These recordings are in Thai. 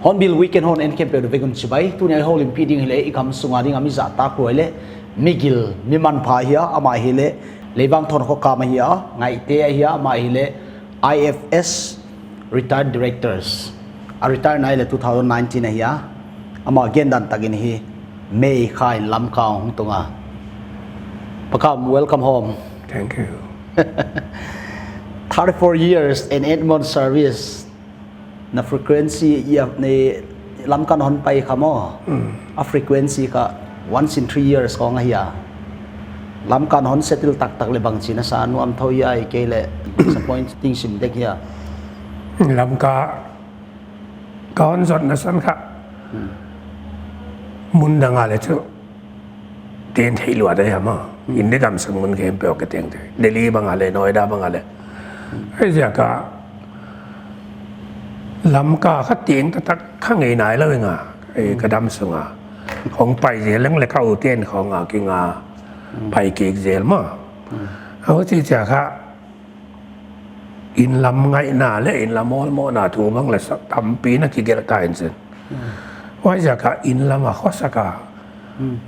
Hornbill weekend hon en campaign vegun chibai tu nyai hol impeding hele ikam sunga ding ami za ta koile migil miman pha hiya ama hele lewang thon ko kama hiya ngaihte hiya ama hele IFS retired directors a retire nai le 2019 hiya ama gendan tagin hi May khai lam kaung tunga pakam welcome home. Thank you. 34 years and 8 months service na frequency ya ni lam kan hon pai khamo a frequency ka once in 3 years ko ngahia lam kan hon settle tak tak le bang china sa nu am thoya ai ke le disappointing sim dek ya Lam ka kaon zot na san kha mun danga le chu ten thei lua da ya ma in de gam sang mun kem pe ka teng de Delhi bangale Noida bangale ai ja ka lắm cả khát tiếng ta ta khang ngày nãy là ngà cái đam sung à không phải gì lắm là khâu tiền không à cái ngà phải cái gì mà họ chỉ chả khá in làm ngày nãy là in làm món nào thu bằng là tầm pí nó chỉ cái cái gì vậy chả khá in làm mà khó sắc à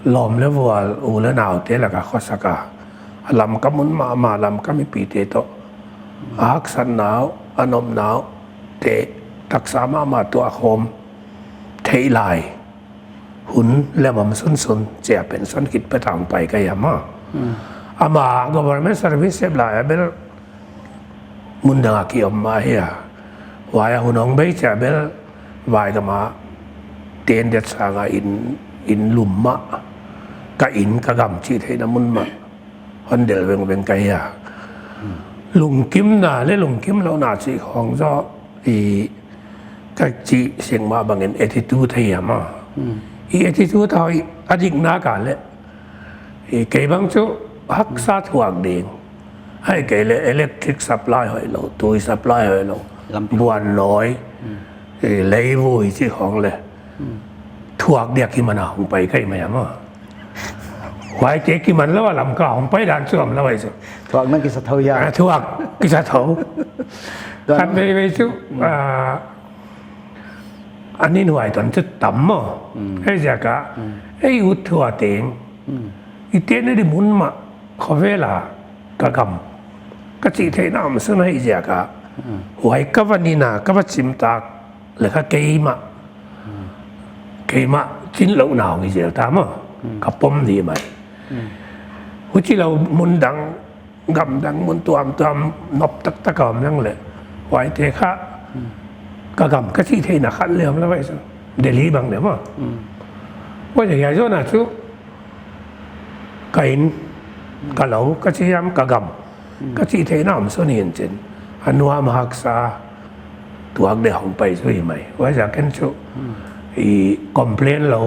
làm là vừa u là nào thế là cả khó sắc à làm cái muốn mà làm cái mi pí thế to ác san nào anh om nào thếทักษะมาตัวโฮมเทลายหุ่นแล้วมันสุนจะเป็นส่วนคิดไปทางไปก็ยังมาอามา government service เวลาเบลมุนดังกี่อมมาเฮียวายหุ่นองเบยจะเบลวายก็มาเตียนเด็ดสางอินลุมมะก็อินก็กำชีเทนมุนมาคนเดียวเป็นไกยาลุงกิมน่ะเล่ลุงกิมเราหน้าชีของเจ้าก็จีเสียงมาบางเงิน attitude ที่ยามาattitude ที่อดีตนักการเลยเกี่ยบางช่วฮักษาถ่วงเด้งให้เกี่ยเลย electric supply ให้เราตัว supply ให้เราบัวน้อยเลยวุ้ยที่ของเลยถ่วงเดียกที่มันหงไปใกล้มาอย่างมั้งไว้เจ๊กี่มันแล้วว่าลำก้าวหงไปด่านช่วมแล้วไว้สิถ่วงนั่นกิสเทายาถ่วงกิสเทาคันไปช่วอันนี้หน่วยตอนจะต่ำมั้งไอ้เจ้าก็ไอ้อุดถั่วเต็งอีเต็งนี่ดิมุนมาขอเวลากะกำก็จีเทน่ามันซึ่งไอ้เจ้าก็ไว้กับวันนี้นะกับวันจิมตากเลยก็เกี่ยมจินเหล่าหนาวไอ้เจ้าตามมั้งกับป้อมดีไหมหัวที่เรามุนดังกำดังมุนตัวนับตะกำนั่งเลยไว้เทค่ะกะกำก็ที่เทน่ะขันเลี้ยมแล้วไว้สิเดลีบางเดี๋ยวมั้งว่าอย่างไรช่วงนั้นชุกินกะเหลาก็ที่ยำกะกำก็ที่เทน่ะมันส่วนเห็นจริงอันว่ามาหักษาตัวเดียวของไปช่วยไหมว่าจากนั้นชุคอมเพลนเรา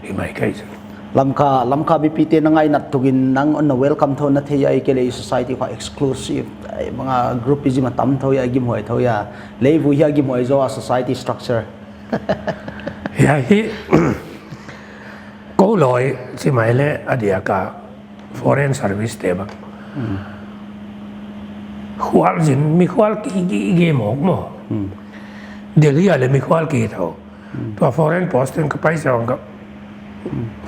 อีไม่ใกล้สิลำคาบิพิเตนังไงนัดทุกินนังอันเวลคัมทอนนัทเฮียไอเกเลย์ society ก็ exclusive บางกลุ่มพิจิมาตั้มทอยกิมหอยทอยเลยวุ้ยกิมหอยจ้า society structure เฮ้ยก็ลอยใช่ไหมเล่อดีตกับ foreign service เต็มขวานสินมีขวานกี่หมอกมั้งเดี๋ยวนี้อะไรมีขวานกี่เท่าตัว foreign post ก็ไปสองกับ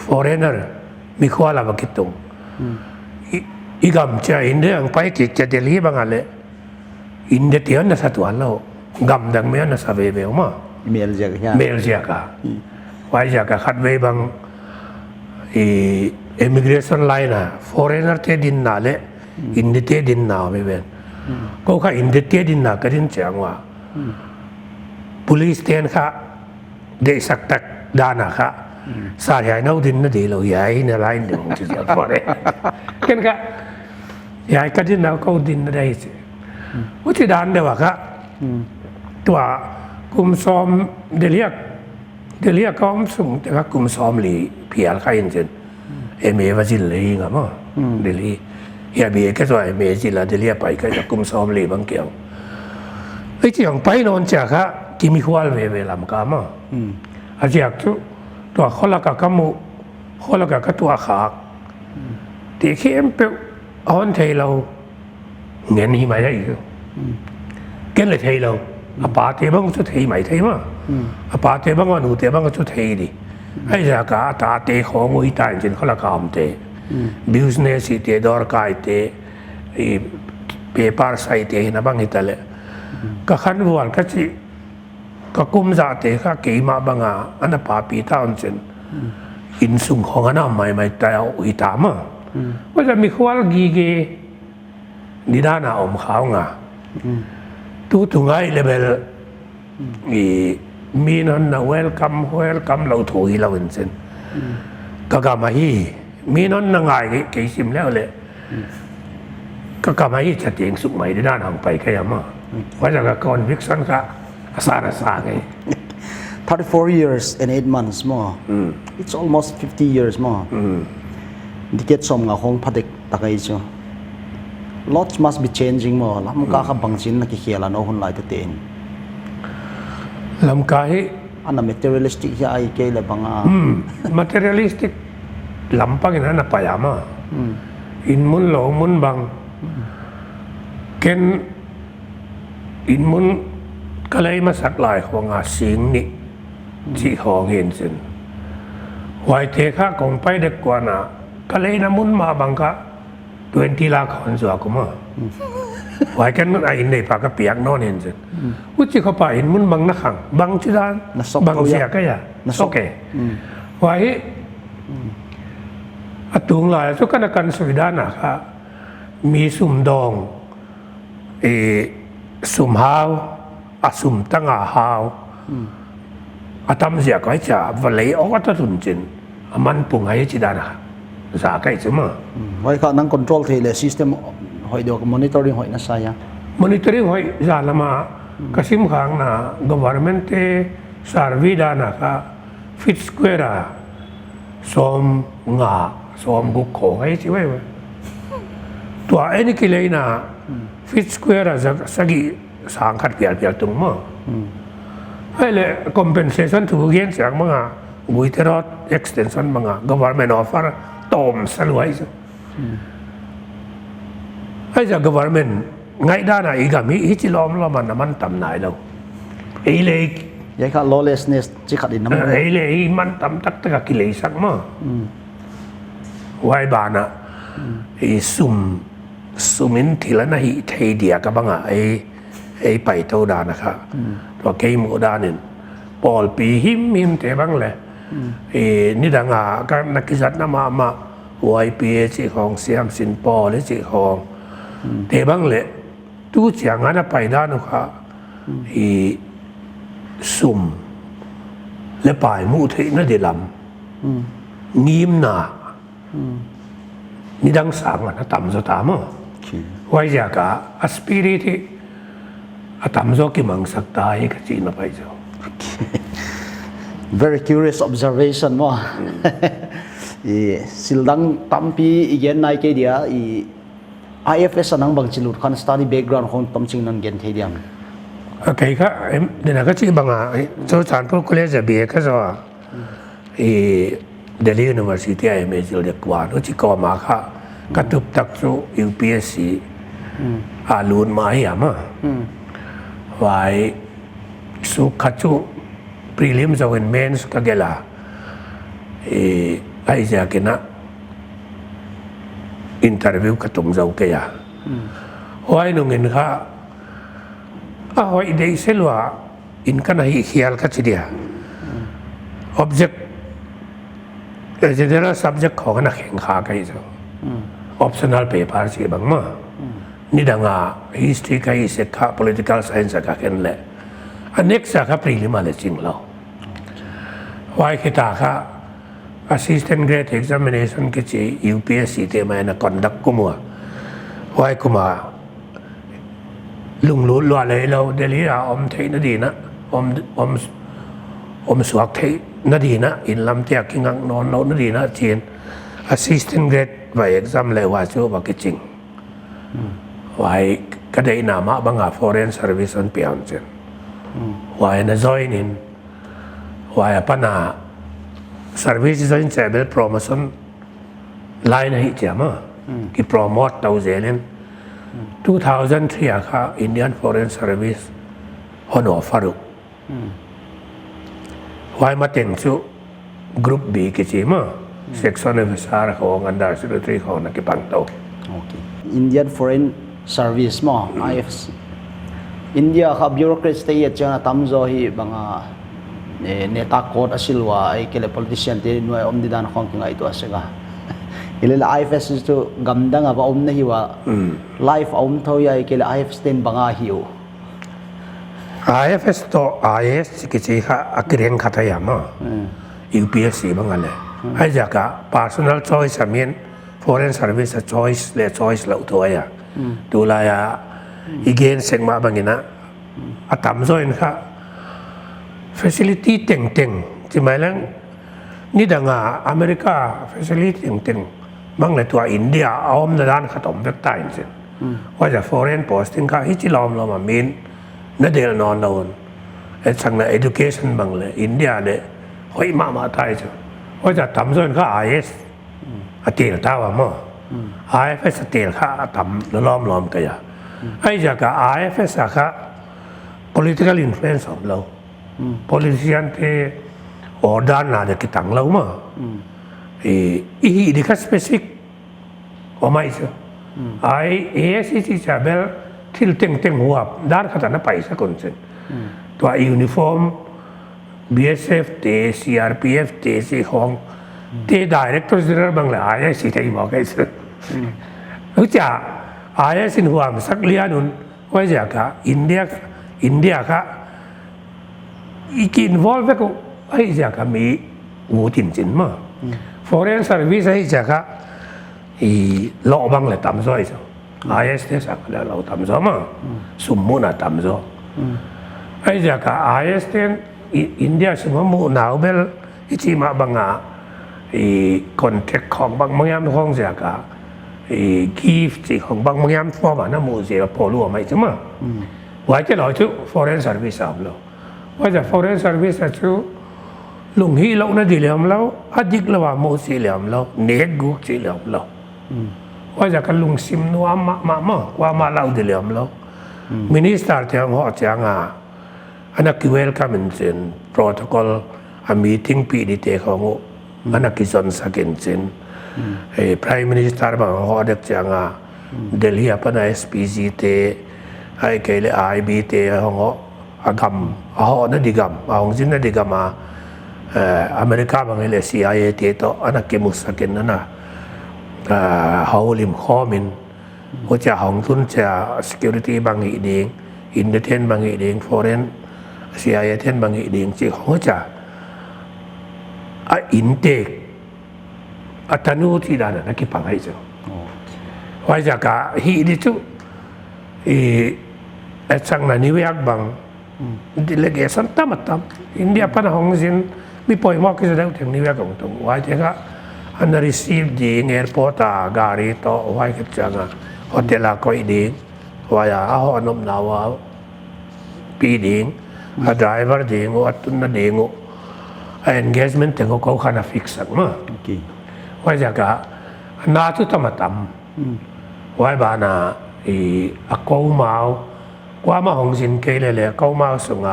foreigner มีขวานอะไรกิตตงอีกำจะอินเดียไปกิจจะเดลีบางอะไรอินเดียที่อันนั้นสัตว์วันเรากำดังเมียนสาเวเบลมาเมลเจกะไว้จากขัดเวบังimmigration line นะ foreigner เทดินนาเละอินเดียเทดินนาไม่เป็น ก็ข้าอินเดียดินนักกันดินจังว่า police เตียนข้าเดสักตักดานะข้าสาเหตุนั้นดินนั่นดีเราใหญ่ในไลน์หนึ่งที่จะพอได้กันข้าใหญ่กันดินเราเขาดินได้สิวิธีด้านเดียวข้าตัวกุมซ้อมเดียกก็สุ่มแต่ก็กุมซ้อมหลีเพียรใครยินเช่นเอเมว่าจิลเลยงั้นมั้งเดลีเฮียบีก็ตัวเอเมจิลละเดลีไปก็จะกุมซ้อมหลีบางเกี่ยวไอ้ที่อย่างไปนอนจากข้าที่มีควาลเวลามกามั้งอาจจะตัวคนละกับกมูคนละกับตัวขาตีเข้มเปอ่อนเทเราเงินนี่ไม่ได้อีกเกินเลยเทเราอาปาเทบังก็จะเทไม่เทมั้งอาปาเทบังก็หนูเทบังก็จะเทดิไอ้จากการตาเตะของงุยตายจริงเขาละกามเตะบิสเนสเตะดอร์กายเตะเปเปอร์ไซเตะนะบางทีแต่ละก็ขันวัวก็จีก็กุมจ่าเตะก็เกี่ยมาบางอันนั้นป่าปีต้าอันเช่นอินสุ่มของอันนั้นไม่แต่เอาอุยตามอ่ะว่าจะมีควาลกีเกนิดานาอมขาวงาตู้ถุงไอ้เลเวลมีนั่นนะเวลคัมเราถูกเราเห็นเช่นก็กำมาฮีมีนั่นนะไงเกี่ยสิมแล้วเลยก็กำมาฮีชัดเจนสุขใหม่ด้านห่างไปแค่ยังมั้งว่าจะกับก่อนวิกซันก็อาสาไง 34 years and 8 months more it's almost 50 years more di get som nga hong phadik takai chu lots must be changing more lam ka kha bangchin na ki khela no hun lai te ten lam ka hi ana materialistic hi ai ke le banga materialistic lam pa gina na payama in mun lo mun bang ken in mun kalai ma sak lai khong a sing ni chi khong hen sin wai te kha kong pai de kwa na kalai na mun ma bang ka 20 lakh khon zo ko ma wai kan mun ai nei pa ka piak no nen sin u chi kho pa in mun bang na khang bang chi dan bang sia ka ya na sok ke wai atung lai so kan kan suidan na kha mi sum dong sum hao sum tanga hao atam sia ka cha va lei o ta tun chin aman pung ai chi dan na sa kai chuma wai kha nang control the le system hoi do monitoring hoi na sa ya monitoring hoi za lama kasim khang na government te survey da na ka fit square som nga som gu kho ai chi waiตัวไอ้นี่กิเลยนะfit squareจะสักสังขัดเปียตรงมั้งไอ้เลย compensation ถูกเงี้ยจากมั้งอ่ะบุยเทอร์ extension มั้งอ่ะ government offer ตอมสลวยไอ้จาก government ไงด้านไหนก็มีอิจิล้อมล้อมันต่ำไหนเราไอ้เลยยัยค่ะ lawlessness จิขัดอินน้ำไอ้เลยมันต่ำตักกิเลยสักมั้งไว้บ้านอ่ะไอ้สุมินทีละนะฮิเทียดีกับบ้างอ่ะไอ้ไปเท่าดานะครับตัวเกมโอดานินปอลปีหิมเตะบ้างเลยนี่ดังอ่ะก็นักกิจกรรมมาไว้ปีจีของเสียมสินปอลและจีของเตะบ้างเลยตู้เสียงนั้นไปด้านนะครับสุ่มและป่ายมูเทนั่นเดลัมงิมนานี่ดังสังอ่ะต่ำสุดตามอ่ะไว้จากอ่ะสปิริตต่ำสุดกี่มังสักตายก็จีนไปจ้ะ very curious observation มั้งสิลดังตั้มปีอีกอย่างนายแกเดียIFS นั่งบางจิลุดคัน study background ของตั้มจริงนั่งเรียนที่เดียมโอเคครับเดี๋ยวก็จีบางอ่ะโจทย์พวกคนเรียนจะเบียก็จะเดลียูนิเวอร์ซิตี้ไอเมจิลเด็กว่านุจิกอมาค่ะกระตุบตักสู่ UPSC ลูนมาให้มาไว้สุขจู prelims เอาเป็น mains ก็เกล่าไอ้เจ้ากินะ interview กระตุ้มเจ้าเกียไว้นุ่งเงินค่ะไว้เดี๋ยวเสร็จว่าอินกันให้เขียนกันทีเดียว object general subject ของนักแข่งขากันจ้ะ optional paper สิบางมั้ง นี่ดังอ่ะ history กับ history กับ political science กับกันแหละอัน next กับ prelim เลยจริงแล้วไว้คิดว่า assistant grade examination ก็จะ UPSC เตะมาใน conduct กูมัวไว้กูมาลุงรู้ล้วนเลยเราเดลี่อมเทนดีนะอมสวกเทนดีนะอินลำเตียกิงังนอนเรานดีนะเจียน assistant grade ไว้ exam เลยว่าชัวว่ากิจริงไว้ก็ได้นามาบังอา foreign service อันเปียนเจนไว้นะ join in ไว้ปนา service join เซเบล promotion line ให้เจ้ามาqui promote ตัวเจริญ2003 ค่ะ Indian Foreign Service ฮอนอฟารุไว้มาเต็งชูกรุ๊ป B กิจมา section officer ของ under secretary ของนักปังโต Indian Foreign Service มั้ง IFS India ครับ bureaucracy จะนะตั้มโจฮีบางเนต้าโคดอสิลวาไอ้เกล politician ที่หน่วยอมดิดานของกิงไอตัวเสกะIlal IFS itu gamdang apa om na hiwa life om tho ya ikela IFS ten banga hiu IFS to IS kichi kha akren khata yama UPSC bangale ai jaka personal choice amin foreign service choice le choice la utoya tula ya igen sengma bangina atam join kha facility teng teng timailang ni danga America facility teng tengบางในตัวอินเดียเอาอมในด้านขนมเว็บไซต์สิว่าจะ foreign posting ค่ะฮิจิลอมเรามามินนั่นเดียวนอนโดนไอ้ทางใน education บางเลยอินเดียเนี่ยเฮ้ยมาไทยจ้ะว่าจะทำส่วนค่ะ IS อาตีลท้าวมั้ง IFS อาตีลค่ะทำล้อมกันอย่างไอ้จาก IFS ค่ะ political influence ของเรา politician ที่ออด้านน่าจะกิตังเรามั้งอีดิคัสเปซิกว่าไม่ใช่ไอ้ASCจะเบลที่เต็งหัวด้านขนาดนั้นไปสักคนเช่นตัวยูนิฟอร์ม BSF เต CRPF เตสิของเต Director General บางเลย ISC ที่บอกไอ้สิรู้จัก ISC หัวมันสักเลียนุนว่าจะกับอินเดียค่ะอีก involve ก็ไอ้จะกับมีหูจินมั้งForeign Service ให้จะค่ะเราบังเลยทำซอยจ้ะ IS เนี่ยสักแล้วเราทำซอยมั้งสมมุตินะทำซอยให้จะค่ะ IS เนี่ยอินเดียสมมุติหนาวเบลที่มาบังอ่ะคอนแทคของบางอย่างของจะค่ะกีฟที่ของบางอย่างฟอร์มานะมูเซียพอรู้ไหมจ้ะมั้งว่าจะเราชุ Foreign Service เอาเราว่าจะ Foreign Service ชุลุงฮีเราเนี่ยดีเหลี่ยมเราอาจิกเราว่าโมสีเหลี่ยมเราเนกกุกสีเหลี่ยมเราว่าจะกันลุงซิมนัวมาว่ามาเราดีเหลี่ยมเรามินิสเตอร์ที่เขาจะงาอันนั้นคือ welcome in โปรโตคอลa meeting ปีดีเตะของอันนั้นคือส่วนสักอินเซนprime minister บางเขาเด็กจะงาเดลีอ่ะปน SPG เตะไอ้เกล IB เตะของเขาอากำเขานั่นดีกำของจินนั่นดีกำมาอเมริกาบางเลย CIA เตโตอันนั้นเกมุสกินนั่นนะเขาลิมข้อมินเขาจะห้องทุนจะ security บางอีเด้ง intelligence บางอีเด้ง foreign CIA เทนบางอีเด้งที่เขาจะอินเทคอัตโนที่ด้านนั้นกี่ปังให้เจ้าว่าจะกะฮีดิจุสังนันนิเวศบางdelegation ตั้มอินเดียปัญหาของสินมีปล่อยมอกที่จะได้ถึงนิเวศของตรงว่าจะก็อันนั้น receive ดีเงินพอตากาลีโตว่าคิดจังโฮเทลก็อีดีว่าอย่าเอาอนมนาวปีดีdriver ดีว่าตุนดีengagement ถึงเขาขนาด fix มั้งว่าจะก็น่าจะทำว่าบ้านาอากงมากว่ามาห้องสินเกลเลยก็มาส่ง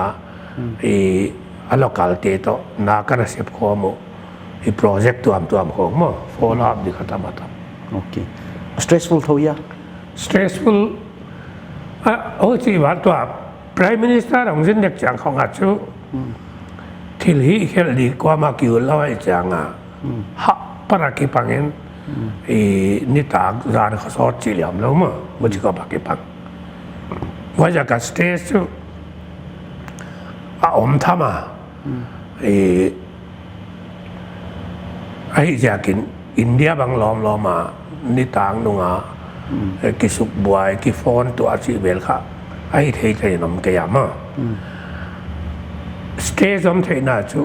อัน local เตโตนักการเสียบข้อมูลโปรเจกต์ตัวของมั้ง follow up ดีขั้นมาทำโอเค stressful เท่าไหร่ stressful โอ้ที่ว่าตัว prime minister ของสินเด็กจังของอาชูที่ที่เฮลดีกว่ามาคิวแล้วไอ้จังฮะปรากิปังเงิน นี่ตากร้านเขาซอสจีเหลี่ยมแล้วมั้งมันจะก็ปักกี่ปักว่าจะกับสเตจอมทำอ่ะไอ้จากอินเดียบางล้อมมานี่ต่างนุ่งอ่ะกิสุกบวยกิฟอนตัวอาชีพเบลค่ะไอ้เทใจน้ำเกียร์มาสเตจอมเทน่าจู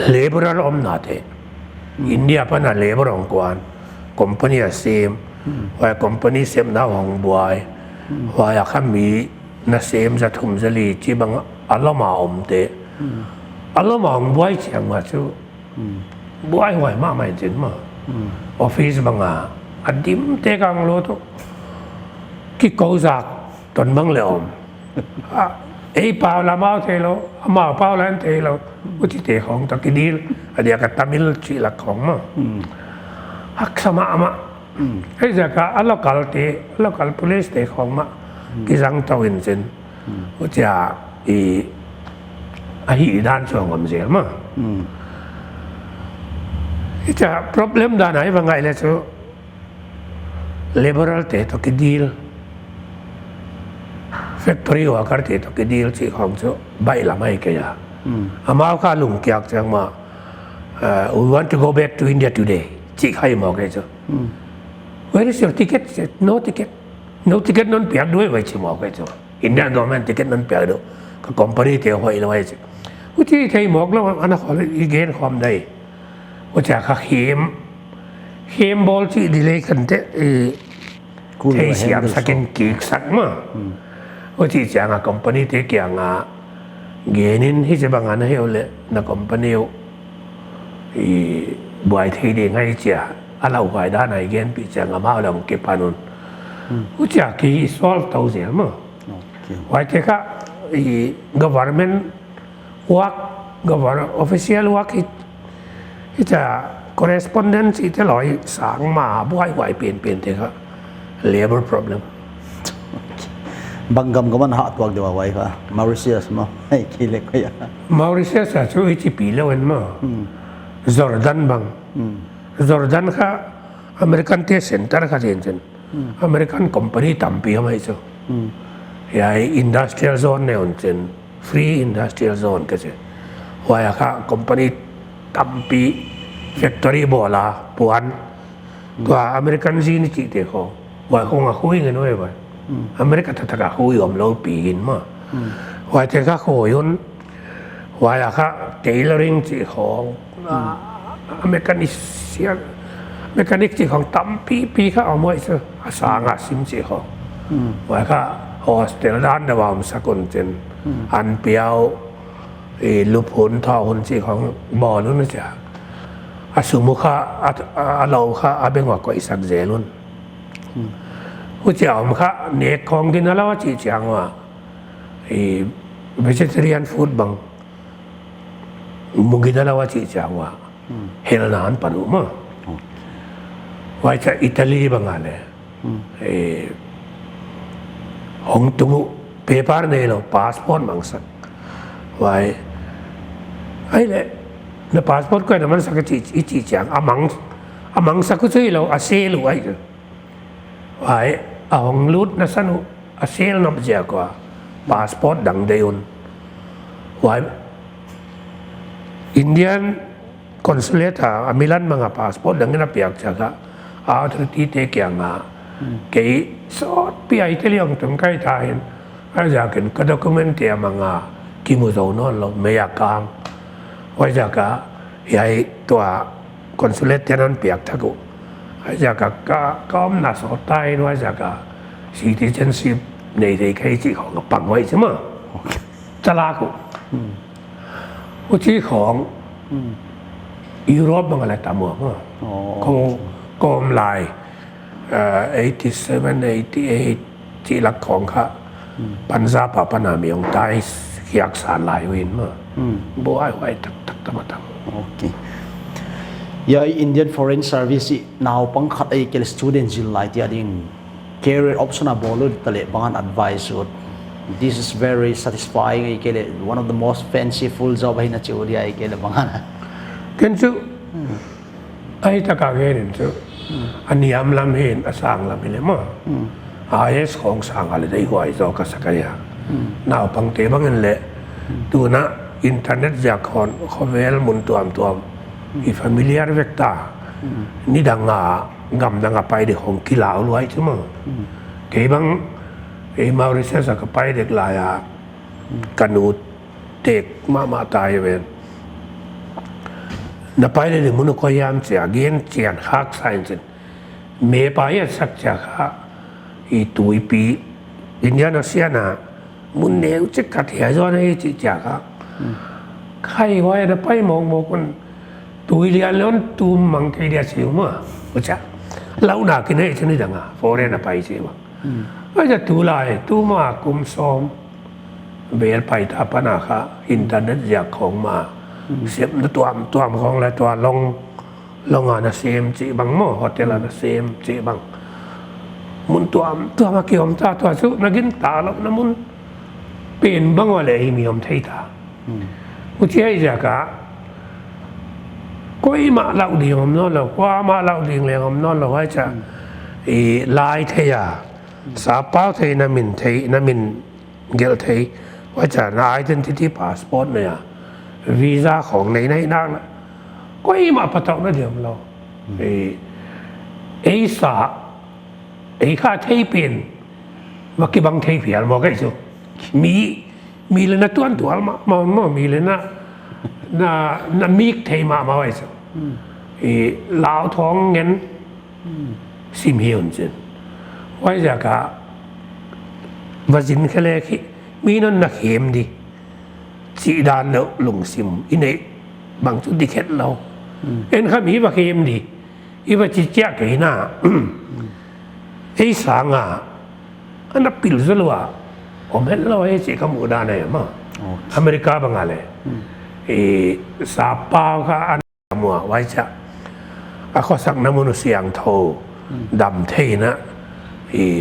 เลเบอร์อมนาเทอินเดียพันเลเบอร์องกวนคอมพานีเซมว่าคอมพานีเซมน่าหงบวยว่าอยากให้มีน่าเซมจะทุ่มจะลีจีบังอัลลอฮ์มาอมเตอัลลอฮ์มาบวยเชียงว่าจูบวยหวยมากไม่จริงมาออฟฟิศบังอันดิมเตกังโลตุกิโกจากตอนบังเลอมไอ้ป่าวละมาเทโลมาป่าวละเทโลอุทิเตของตะกิดีลอันเดียกับตามิลชีลักของมาฮักสมามาไอ้จากอัลลอฮ์กัลเตอัลลอฮ์กัลพุลิสเตของมากิจังตาวินเซนอุจาฮิด้านช่วงผมเสียมาจะ problem ด้านไหนบางไงเลยจู liberal เตะตกิดีล factory ว่ากันเตะตกิดีลที่ของจูใบละไม่เกียร์อามาข้าลุงเกียกจังมา we want to go back to India today ที่ใครบอกเลยจู where is your ticket no ticket no ticket นั่นเปียกด้วยไว้ชิมบอกเลยจู Indian government ticket นั่นเปียกด้วยก็ company เตะหอยละไว้จูวิธีไทยบอกแล้วอันนั้นขออีกเกณฑ์ความได้ว่าจะข้าเข้มบอลที่ดีเลยกันเตะไทยเสียบสักกี่สักมาว่าที่จะงาคอมพานีเตะกี่งาเกณินที่จะบางงานให้เอาเลยนักคอมพานีบ่อยที่ดีง่ายจ้ะอะไรก็ได้ในเกณฑ์พิจารณามาแล้วเก็บปานุนว่าจะกี่ solve ตัวเสียมั้งว่าที่ข้าgovernment work government official work ที่จะ correspondence ที่จะลอยสางมาบ่อยเปลี่ยนเถอะ labor problem บางกำก็มันหาตัวเดียวไว้ค่ะมาริเซียสมั้งให้คิดเล็กก็อย่างมาริเซียสช่วยที่ปีแล้วเองมั้งจอร์แดนบางจอร์แดนค่ะอเมริกันเทสเซ็นเตอร์ค่ะเจนอเมริกันคอมพานีตั้มปีทำไมจ๊ะยัยอินดัสเทรียลโซนเนี่ยเจนฟรีอินดัสเทรียลโซนก็เจว่าอย่างค่ะคอมพานีตั้มปีแฟคทอรี่บอลาปวนตัวอเมริกันจีนจีเด็กเขาว่าคงคุยกันไว้ว่าอเมริกาถ้าคุยอมเราปีกินมาว่าเจ้าคุยนว่าอย่างค่ะเทเลอริงจีของอเมริกันเมคานิกจีของตั้มปีเขาเอาไว้ซะสร้างสิมจีเขาว่าค่ะโฮสเทลด้านเดวามสกุลเจนอันเปียวลูกหุ่นท่อหุ่นจีของบอลนู้นจ้ะสมมุติว่าเราค่ะเป็นว่าก็อีสักเจรุนผู้เจ้ามันค่ะเน็กของที่นั่นแล้วว่าจีจังว่าvegetarian food บางมุกินั่นแล้วว่าจีจังว่าเฮลนานปนุมาว่าจะอิตาลีบางอะไรของตุงเปเปอร์เนี่ยเราพาสปอร์ตบางสักว่าไอ้เลยในพาสปอร์ตก็เนี่ยมันสักจีจังอามังสักก็ช่วยเราอาเซลไว้ว่าเอาของลุดนะสนุอาเซลนับเจ้ากว่าพาสปอร์ตดังเดียนว่าอินเดียนคอนซูเลตอามิลันมังพาสปอร์ตดังนั้นเปียกจากอาทริตีเตเกียงเกี่ยสอดปีไอเทลียงถึงใกล้ตายอาจากเห็นก็ด็อกเมนต์เตียมังกิมุโซนอนเราไม่อยากกางว่าจากไอ้ตัวคอนซูเลตนั้นเปียกทักุอาจากก็อำนาจสอดใต้ว่าจากซิติเซนชิพในที่ใครที่ของปังไว้ใช่ไหมจะลากุผู้ที่ของยุโรปบางอะไรตามหัวเขากอมลาย87 88ที่หลักของเขาปัญญาปะปนามีองค์ใต้อยากสารลายเวินมาบัวไว้ตักตะมาตังโอเคยาอินเดียน Foreign Service นาวปังขัดไอ้เกลสตูเดนต์จิลไลที่ดิ้ง career option บอลลูนตะเล็บบางอัน advice this is very satisfying ไอ้เกล one of the most fanciful job ให้นักจิวดีไอ้เกลบางอันกันจู ไอ้ตะกางเห็นจ้ะอันนี้ลำเห็นสร้างลำเลยมั้งIS ของสร้างอะไรได้หัวไอ้เจ้าก็สักอย่างน่าปังเตะบางเงินแหละดูนะอินเทอร์เน็ตจากคนKhawvelมุนตัวอีฟามิเลียร์เวกตานี่ดังงาไปเด็กของกิลาวรวยใช่ไหมเกี่ยบังมาริเซียสก็ไปเด็กลายกันนูเด็กมาตายเว้นนับไปเลยมุนก็ยามเสียเงินเจียนฮักไซน์สิเมย์ไปสักจากอีตุยปีอินเดียนาเซียนะมุนเนื้อจะกัดเหยจวนให้จิจากใครไว้นับไปมองคนตุยเรียนล้นตูมังคีเดียสิวมั้งว่าจะเล่าหนักกินให้ฉันนี่ดังฟอเรนนับไปสิวะว่าจะตุลายตุมากุมซอมเบลไปท่าปนาค่ะอินเทอร์เน็ตจากของมาเสียบตัวของอะไรตัวลงนะเซมจีบังโมโฮเทลนะเซมจีบังมุนตัวมาเกี่ยวกับตัวสุนักินตาแล้วนะมุนเป็นบังว่าเลยมีอมไทยตาอุทิศจากะก็อีมาเล่าดีอมนอนเรากว่ามาเล่าดีเลยอมนอนเราว่าจะลายเทียสาป้าเทียนามินเกลเทียว่าจะนาย identity passport เนี่ยวีซ่าของในนั่งนะก็อีมาประตูนั่นเดียวเราข้าเทียเป็นว่ากี่บังเทียเพียรบอกไอ้เจ้ามีเลยนะตัวมามีเลยนะมีเทียมาไว้เจ้าลาวท้องเงินซิมเฮียนเจนไว้จากว่าจินแค่เล็กมีนั่นนักเหมดีสีดานแล้วลงซิมอินเนบางจุดดิเข็ดเราเอ็นข้ามีว่าเหมดีอีว่าจิเจ้าเกี่ยน่าไอ้สางอันนั้นปิลซะลัวผมเห็นเราไอ้สิขมูดานเนี่ยมั้งอเมริกาบางอะไรสาปาวค่ะอันมัวไว้จะข้อสักน้ำมันเสียงโทดำเทนะ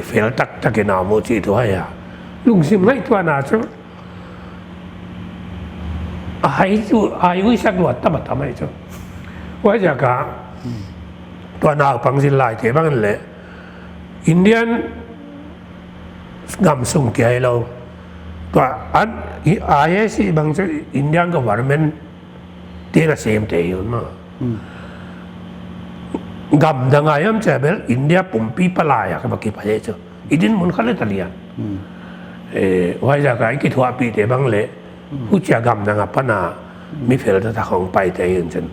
เฟลตักตะเกนาโมจิตัวให้ลุงซิมไล่ตัวน่าจะไอ้วิสักหลวดตั้มทำไมจ๊ะว่าจะกะตัวน่าปังสินลายเทบ้างเลยอินเดียนงำส่งเกี่ยเราตัวอันISบางจุดอินเดียนก็ว่ามันเท่าเสมเทียนมั้งgamdangte ayam cebel India pumpi pelaya ke bagi payah itu idin mun kali talian wajah kai kita api te bang le hujan gamdangte apa na mi fel tu tak hong pai te yang jen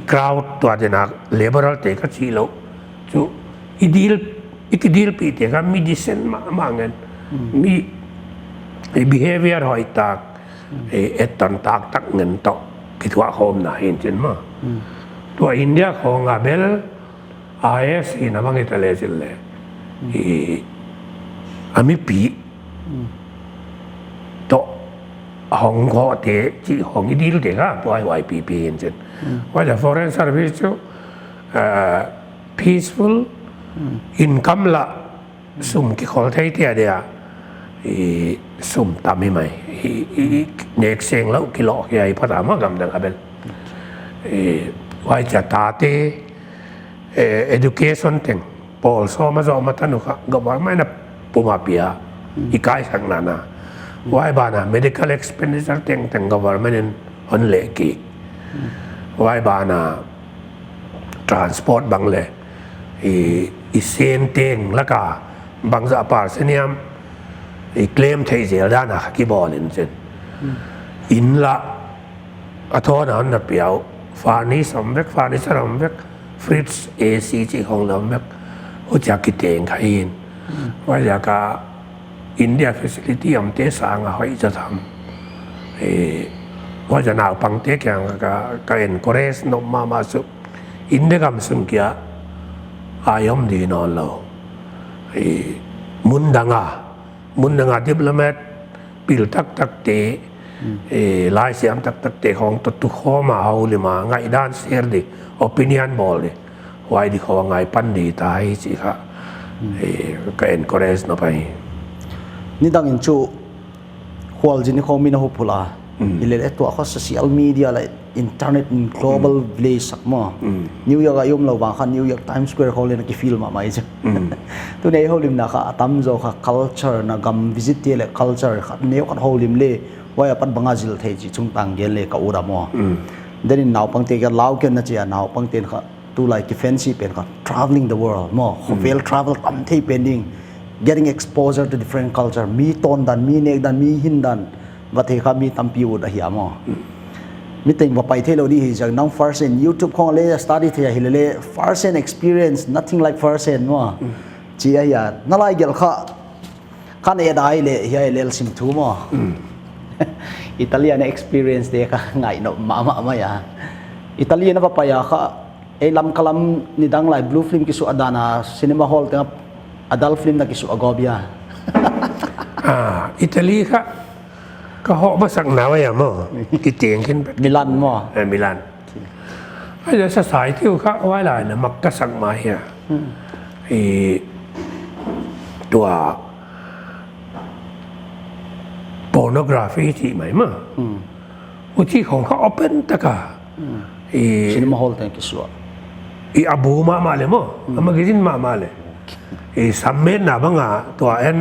crowd tu ada nak liberal te kat silo tu idil pi te kan mi disen mangan mi behavior hoi tak etan tak ngen tok kita hom na yang jen mahตัวอินเดียของเบลISนะบางทีเลยสิเลยอามิปีโตห้องเขาเตะจีห้องดีลเตะก็ปล่อยไว้ปีเห็นจนว่าจะ foreign service จูpeaceful income ละสุ่มกี่คนไทยเทียเดียสุ่มตามไม่ไหมเน็กเซงแล้วกิโลใหญ่พอถามว่ากำลังเบลว่าจะตาเตeducation เต็งพอสอบมาทันุกะก็ว่าไม่นับปุ่มอาปีอะอีกายสังนานะว่าบ้านะ medical expenditure เต็งก็ว่าไม่เน้นอันเล็กว่าบ้านะ transport บางเลยอีเซนเต็งแล้วก็บางสัปดาห์เสียมอีเคลมเทเจลด้านนะกี่บอลนี่เช่นอินละอัฐานนับเปียวฟานิสมเวกฟานิสรมเวกฟริตซ์เอซีจีของเราเวกหัวใจกิเตงใครอินว่าจากการอินเดียฟิสิลิตี้อำเตสางเขาจะทำว่าจะหนาวปังเตกอย่างกับเอ็นโคเรสนมมาสุอินเดียกำสุนกี้อายมดีนอนเรามุนดังดิบละเม็ดปิลตักเตลายเสียมตักเตะของตุกข้อมาเอาเลยมาไงด้านเสียดิ opinion ball เลยไว้ดีเขาไงปันดีตายสิค่ะก็เอ็นโคเรสนะไปนี่ดังอินจูควอลจินนี่เขามีนะฮุพุลาอิเลตัวเขา social media อะไร internet in global village สักมั่วนิวยอร์กอายุมเราบางคันนิวยอร์กไทม์สแควร์เขาเลยนักฟิลมาไม่ใช่ตัวนี้เขาลิมนะค่ะตั้มโจค่ะ culture นะกัม visit เเลย culture ค่ะเนี่ยเขาเขาลิมเลยว่าปัดบางอาจิลเทจิจุงตังเกลเลยกับอุดามเดี๋ยวนี้หนาวปังเตกันลาวกันนะจ๊ะหนาวปังเตนค่ะตัวไลค์ fancy เป็นค่ะ traveling the world มั่ว Khawvel travel ตั้มเทเป็นดิ้ง getting exposure to different culture มีต้นดันมีเนกดันมีหินดันว่าเทค่ะมีตั้มปิวดะเหียมั่วมิติงว่าไปเที่ยวดีจากน้อง first hand YouTube ของเลย study ที่จะเห็นเลย first hand experience nothing like first hand มั่วจีไอ้ยานั่นไรเกี่ยวกับข้าในได้เลยเฮียเลยสิมทูมั่วอิตาเลียน experience เด็กไงเนาะมาอย่าอิตาเลียนว่าไปอ่ะค่ะไอ้ลำคลำนี่ดังไล blue film กิสุอดานา cinema hall แต่ adult film นักกิสุอากอบิอาอิตาลีค่ะก็เหาะมาสักหนาวอย่างมั่งกิเตียงขึ้นมิลานมั่งมิลานไอ้เดี๋ยวสายที่เขาไว้หลายนะมักกะสักมาเฮียตัวpornography ที่ไหมมั่งอุที่ของเขา open ตะกาcinema hall แต่กิสุอาบูมาเลยมั่งอามากินมาเลยสัมเมนน่ะบ้างอ่ะตัวเอ็น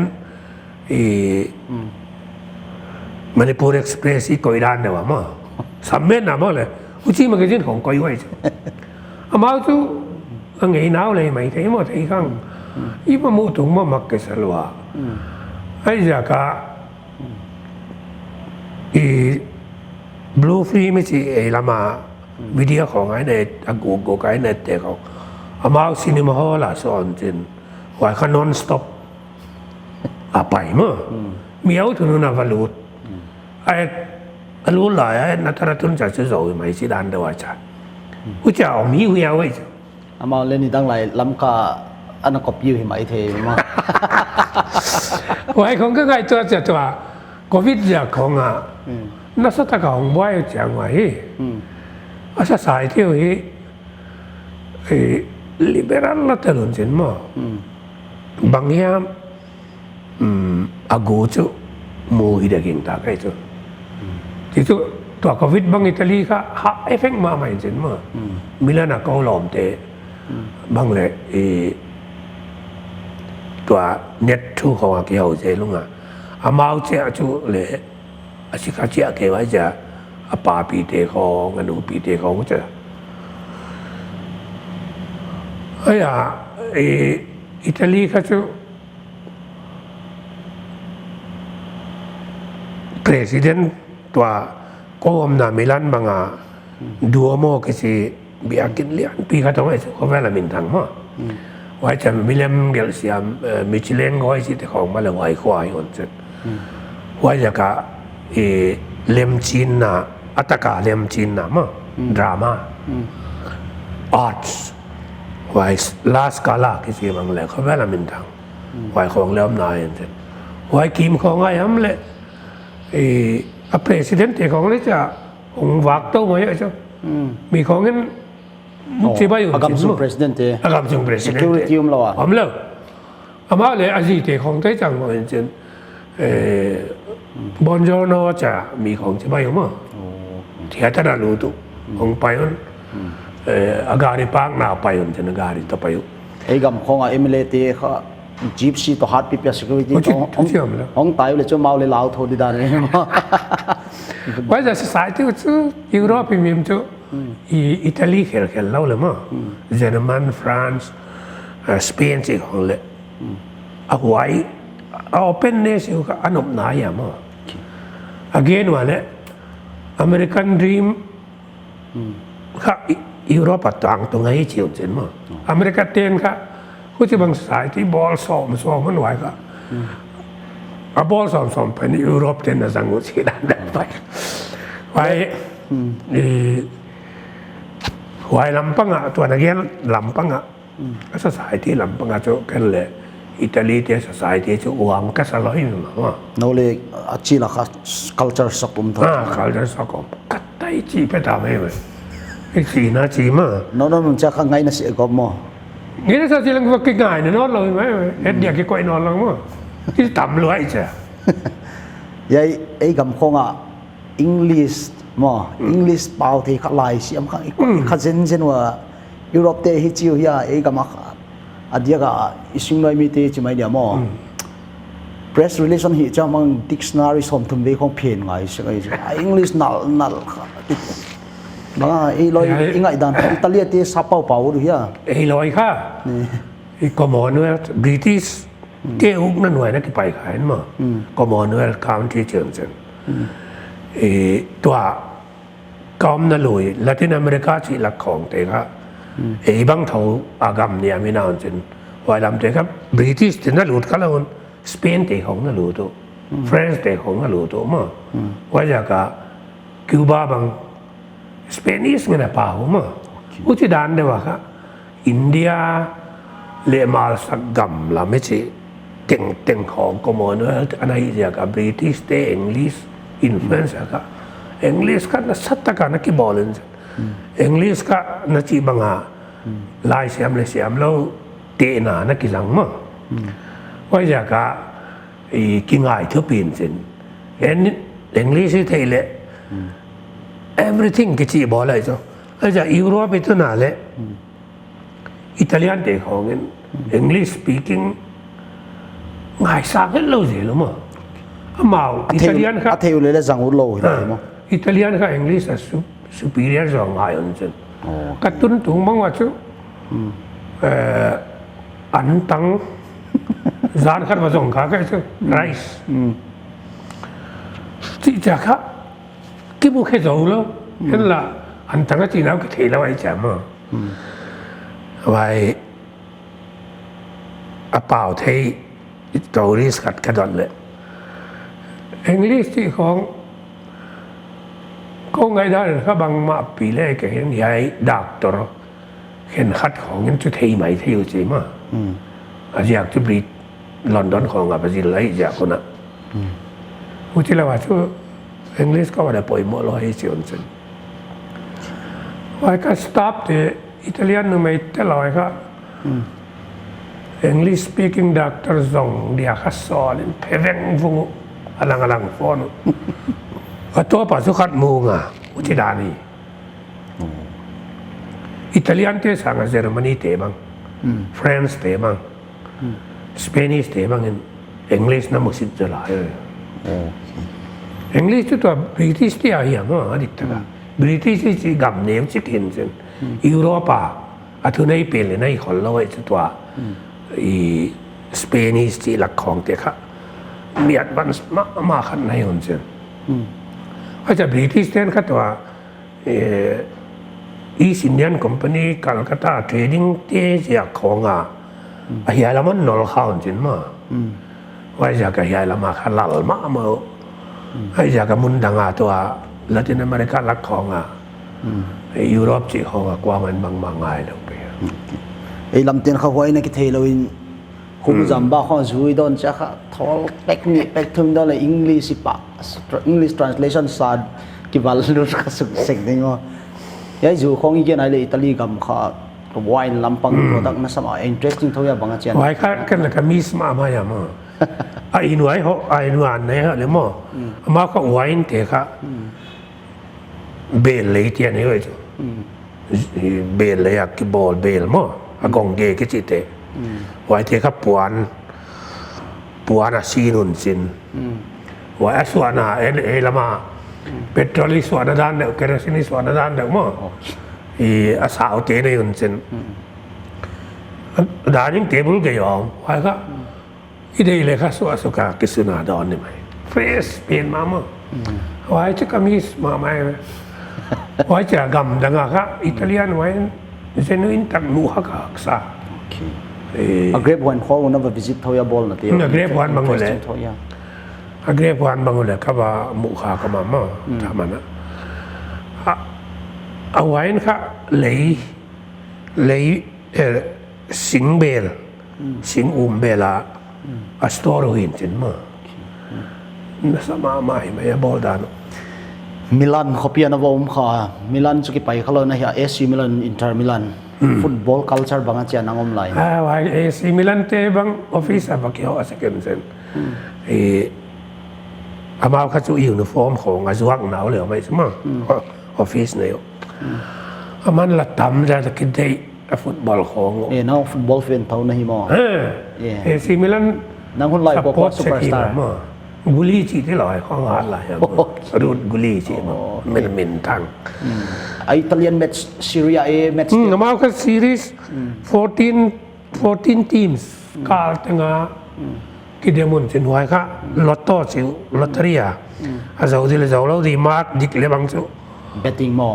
มันในโปรเอ็กซ์เพรสอีกอยด้านเดียวมั้งสามเมตรนะมั้งเลยอุจิมันก็ยิ่งของก้อยไว้จ้ะอามาจูอังเงินเอาเลยไหมที่มั่งที่ข้างอีมันมุ่งถึงมั่งมักเกษรวะไอ้จากก็บลูฟรีไม่ใช่ไอ้ละมาวิดีโอของไอ้เนี่ยกูไอ้เนี่ยเด็กเขาอามาซีนีมาฮอลล์สอนจริงว่าเขานอนสต็อปไปมั้งมีเอาถึงนู่นวาลูดไอ้รู้หลายไอ้นัทรัตน์จะจะรู้ไหมสิดันเดว่าจ้ะกูจะเอามีวิเอาไว้จ้ะอามาเล่นนี่ตั้งหลายลำกาอันนั้นก็พิวหิมะเทมั้งว่าไอ้ของก็ไงตัวจะตัวโควิดจะของอ่ะนักศึกษาของว่าจะไงอาศัยสายที่liberal ละแต่ลุนเจนมั้งบางอย่างอากูจูมูฮิดะกินตาไก่จูที่ตัวตัวโควิดบางอิตาลีก็หาเอฟเฟกต์มาไม่จริงมั้งมิลานก็หลอมเตะบางเลยตัวเน็ตทูของอาเกียวเจลุงอ่ะอามาเจ้าจูเลยอาชิคาเจ้าเกว่าจะอาปาปีเตของอนุปีเตของก็จะไอ้อะอิตาลีก็จูPresiden tua kom na Milan mga dua mo kasi biakin lian pi kata mai ko vela mintang ma wai chan William gel siam Michelin goi si te khong ma le wai khwai on chen wai ja ka lem chin na ataka lem chin na ma drama arts wai last kala kasi bang le ko vela mintang wai khong lem na en chen wai kim khong ai am le president ของนี่จะองวักโตมาเยอะจ้ะมีของนั้นที่บ้านอยู่ที่สุด president อากาศจุง president security มเราอ่ะผมเล่าอามาเลยอาจีเตของไต้จังว่าจริงบอนจอโนจะมีของที่บ้านอยู่มั้งที่อาจารย์รู้ตุของไปนั้นอากาศในปากหนาวไปนั้นจะอากาศต่อไปอยู่ไอ้กำของเอเมเลตีเขาจีบซีต่อฮาร์ดปีเปียสกิลิตี้ห้องตายเลยจะเมาเลยลาวโทดีดานเลยมั้งว่าจะสายที่จู่ยุโรปมีมั้งจู่อิตาลีเขียนเล่าเลยมั้งเยอรมันฝรั่งสเปนสิของเลยเอาไว้เอาเป็นเนสิวก็อันนบนายมั้ง again ว่าเนี่ยอเมริกันดรีมค่ะยุโรปต่างตรงไหนเฉียวเจนมั้งอเมริกาเตียนค่ะผู้ที่บางสายที่บอลซ้อมมันไหวก็บอลซ้อมไปในยุโรปเต็นนะสังกุศิดันได้ไปไว้ลำปังอ่ะตัวนักเรียนลำปังอ่ะก็สายที่ลำปังอ่ะจะกันเลยอิตาลีที่สายที่จะวางก็สลายมั้งว่าโนเลยจีนละค่ะ culture สักปุ่มทั้งculture สักปุ่มกัดไตจีไปทำให้ไหมไอ้จีน่าจีมั้งโน่มันจะข้างไงนะสิก็มั่งงี้ถ้าที่เราก็ง่ายๆนอนเลยไหมเฮ็ดเดียกก็นอนลงมั้งที่ต่ำรวยจ้ะยัยไอ้กำคงอ่ะ English มอ English เปล่าที่ขัดลายเสียมขัดขัดเซนว่ายุโรปเตะฮิจิวเฮียเอกมักอันเดียก็อิสุงเลยมีเตะจิไม่เดียมอ press relation ฮิจะมัง dictionary สมทุนเวของเพียนไงใช่ไหม English นัลบางไอ้ลอยอิงไงดันอิตาเลียเตะซับเป่าดูเฮียไอ้ลอยค่ะไอ้คอมมอนเวลบริติชเจ้าอุกนั่นหน่วยนั่นที่ไปขายมั้งคอมมอนเวลคาวน์ทรีเชิงเซนตัวกอมนั่นเลยลาตินอเมริกาที่หลักของเตะครับบางเท่าอากาศเนี่ยไม่นานเช่นว่าลำเตะครับบริติชที่นั่นหลุดกันแล้วสเปนเตะของนั่นหลุดตัวฝรั่งเตะของนั่นหลุดตัวมั้งว่าจากก็คิวบาบางสเปนิสมันป่าวมั้งอุทิศานเดียวครับอินเดียเลมาสักกัมละไม่ใช่เต็งของคอมมอนเวลอันนี้จากกับบริติชเตะอังกฤษอินฟลูเอนซ์ครับอังกฤษก็น่าสัตย์กันนักบอลเลยอังกฤษก็น่าจีบังอาลายเสียมเลยเสียมแล้วเตะหนานักกีฬามั้งว่าจากก็กินง่ายทุกปีนสิอังกฤษที่ไทยเลย everything ก็จีบอลเลยจ้ะแล้วจากยุโรปไปตัวหนาเลยอิตาเลียนเตะของอังกฤษ speaking ง่ายสักเล่าสิหรือมั้งมาอิตาเลียนครับอาเทียวเลยแล้วจังหุ่นโลหิได้มั้งอิตาเลียนครับอังกฤษsuperior สองง่ายอันเช่นกระตุ้นถุงบางว่าชุอันตังจานขัดมาส่งขาก็ชุไรซ์ที่จะครับกี่บุคคลจะรู้เห็นละอันตังก็จีนเอาก็เทแล้วไอ้แจมอ่ะไว้อาเป่าเทตัวริสกัดกระดอนเลยอังกฤษที่ของก็ไงได้ครับบางมาปีแรกเห็นยายดักตัวเห็นคัดของยังจะเทใหม่เที่ยวจริงมั้งอาจจะอยากจะบริลอนดอนของอาบซิลเลยจากคนน่ะผู้ที่เราว่าชั่วอังกฤษก็ว่าได้ปล่อยหมดเลยเสียนสิว่าก็สต็อปที่อิตาเลียนไม่ได้ลอยครับEnglish speaking doctor ส่งเดียขัดสอนเพลงฟุ้งอลังฟอนก็ตัวปัสสุขัดมูงอ่ะอุทิดานีอิตาเลียนเตะสังเยอรมนีเตะบ้างฝรั่งเตะบ้างสเปนิสเตะบ้างอังกฤษน่ะมุสิตจะหลายเลยอังกฤษตัวบริติชเตะอย่างอ่ะอดีตก็บริติชที่กัมเนมชิคเห็นเช่นยุโรปอัทุนัยเป็นเลยในคนเราไอ้ตัวสเปนิสที่หลักของเตะค่ะมีอัดวันมาขันในคนเช่นอาจจะบริติชเต้นค่ะตัวEast Indian Company กัลกัตตาเทรดดิ้งเตะจากของเฮียละมันนอลข้าวจริงมั้งว่าจากเฮียละมาขันหลังมาเมื่อให้จากมุนดังตัวลาตินอเมริกาหลักของยุโรปจีของกว่ามันบางง่ายลงไปไอ้ลำเตียนเขาไว้ในกิเทเราอินคุ้มจำบ้าข้อช่วยโดนจะค่ะทอลเป็กนี่เป็กถึงได้เลย English ปะ English translation ซาดกิบัลลุสก็สุดสิ่งนี้ว่ายัยจู่ของอีกอย่างไรเลยอิตาลีกับเขาวายลำปังโปรดักต์น่าสมัย interesting ทุกอย่างบางอย่างวายค่ะกันแล้วก็มีสมาอย่างมั้งไอ้หน่วยเขาไอ้หน่วยเนี่ยฮะเลยมั้งมาเขาวายเตะค่ะเบลเลยที่อันนี้เลยจ้ะเบลเลยอะกิบอลเบลมั้งกองเกกิจิเตะไว้ที่ขับปวนซีนุนสินไว้ส่วนละมาเปโตรลีส่วนด้านเดียวเคโรซินีส่วนด้านเดียวมั้งสาวเตะในยุนสินด้านยังเตะบุลเกยอมไว้ก็อีเดียเลยค่ะสุกากิสุนาดอนนี่ไหมเฟสเป็นมามั้งไว้จะก็มีมาไหมไว้จะกำดังค่ะอิตาเลียนไว้เซนุอินตักลูฮักอักษาเกรฟวันเขาอุณหภูมิ visit ทอยาบอลนะที่เกรฟวันบางเลยเกรฟวันบางเลยก็ว่ามุขากมาม่าทำมันนะเอาไว้นะคะเลยสิงเบลสิงเบลาอัสตอร์หินจินมาน่าสมาไม่บอลดานมิลานเขาเปลี่ยนว่าค่ะมิลานสุกิไปเขาเลยนะฮะ AC มิลานอินเตอร์มิลานฟุตบอล culture บางอย่างนั่งอมไลน์ว่า AC มิลานเตะบางออฟฟิศบางอย่างอาศัยกันเซน อามาเขาจะอยู่ในฟอร์มของอาจวกหนาวเลยไม่ใช่ไหมออฟฟิศเนี่ยอามันละตำจะกินได้ฟุตบอลของน้องฟุตบอลเฟนเท่านั้นมั้งซีมิลันนั่งคนลอยบอกว่าซูเปอร์สตาร์กุลีจีที่ลอยของอะไรรูดกุลีจีมันเป็นทางอิตาเลียนแมตช์ซีเรียแมตช์อามาเขาซีรีส์14 teams กาลตั้งกิเดมุนสินไว้ค่ะลอตโต้สิลอตเตอรี่อาจจะอุดิเลจะเราดีมากดิกเลบังจู betting มา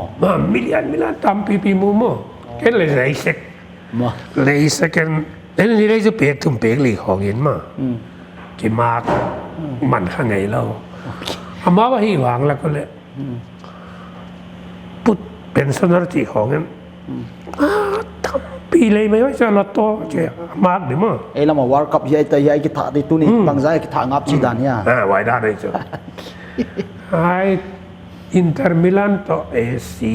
มิลลิอนตามปีมูโมแค่เลยเลยเซ็กเลยเซ็กกันแล้วนี่เลยจะเปียกถึงเปียกหลีของเห็นมากี่มากมันข้างไงเราอามาว่าให้วางแล้วก็เลยพุทธเป็นสนธิของนั้นทำปีเลยไม่ว่าจะลอตโต้เจ้ามากหรือมั้งเรามาWorld Cupยัยแต่ยัยกิถาที่ตุนี่บางใจกิถางับจีดานเนี่ยไว้ได้เลยจ้ะไออินเตอร์มิลานต่อเอซี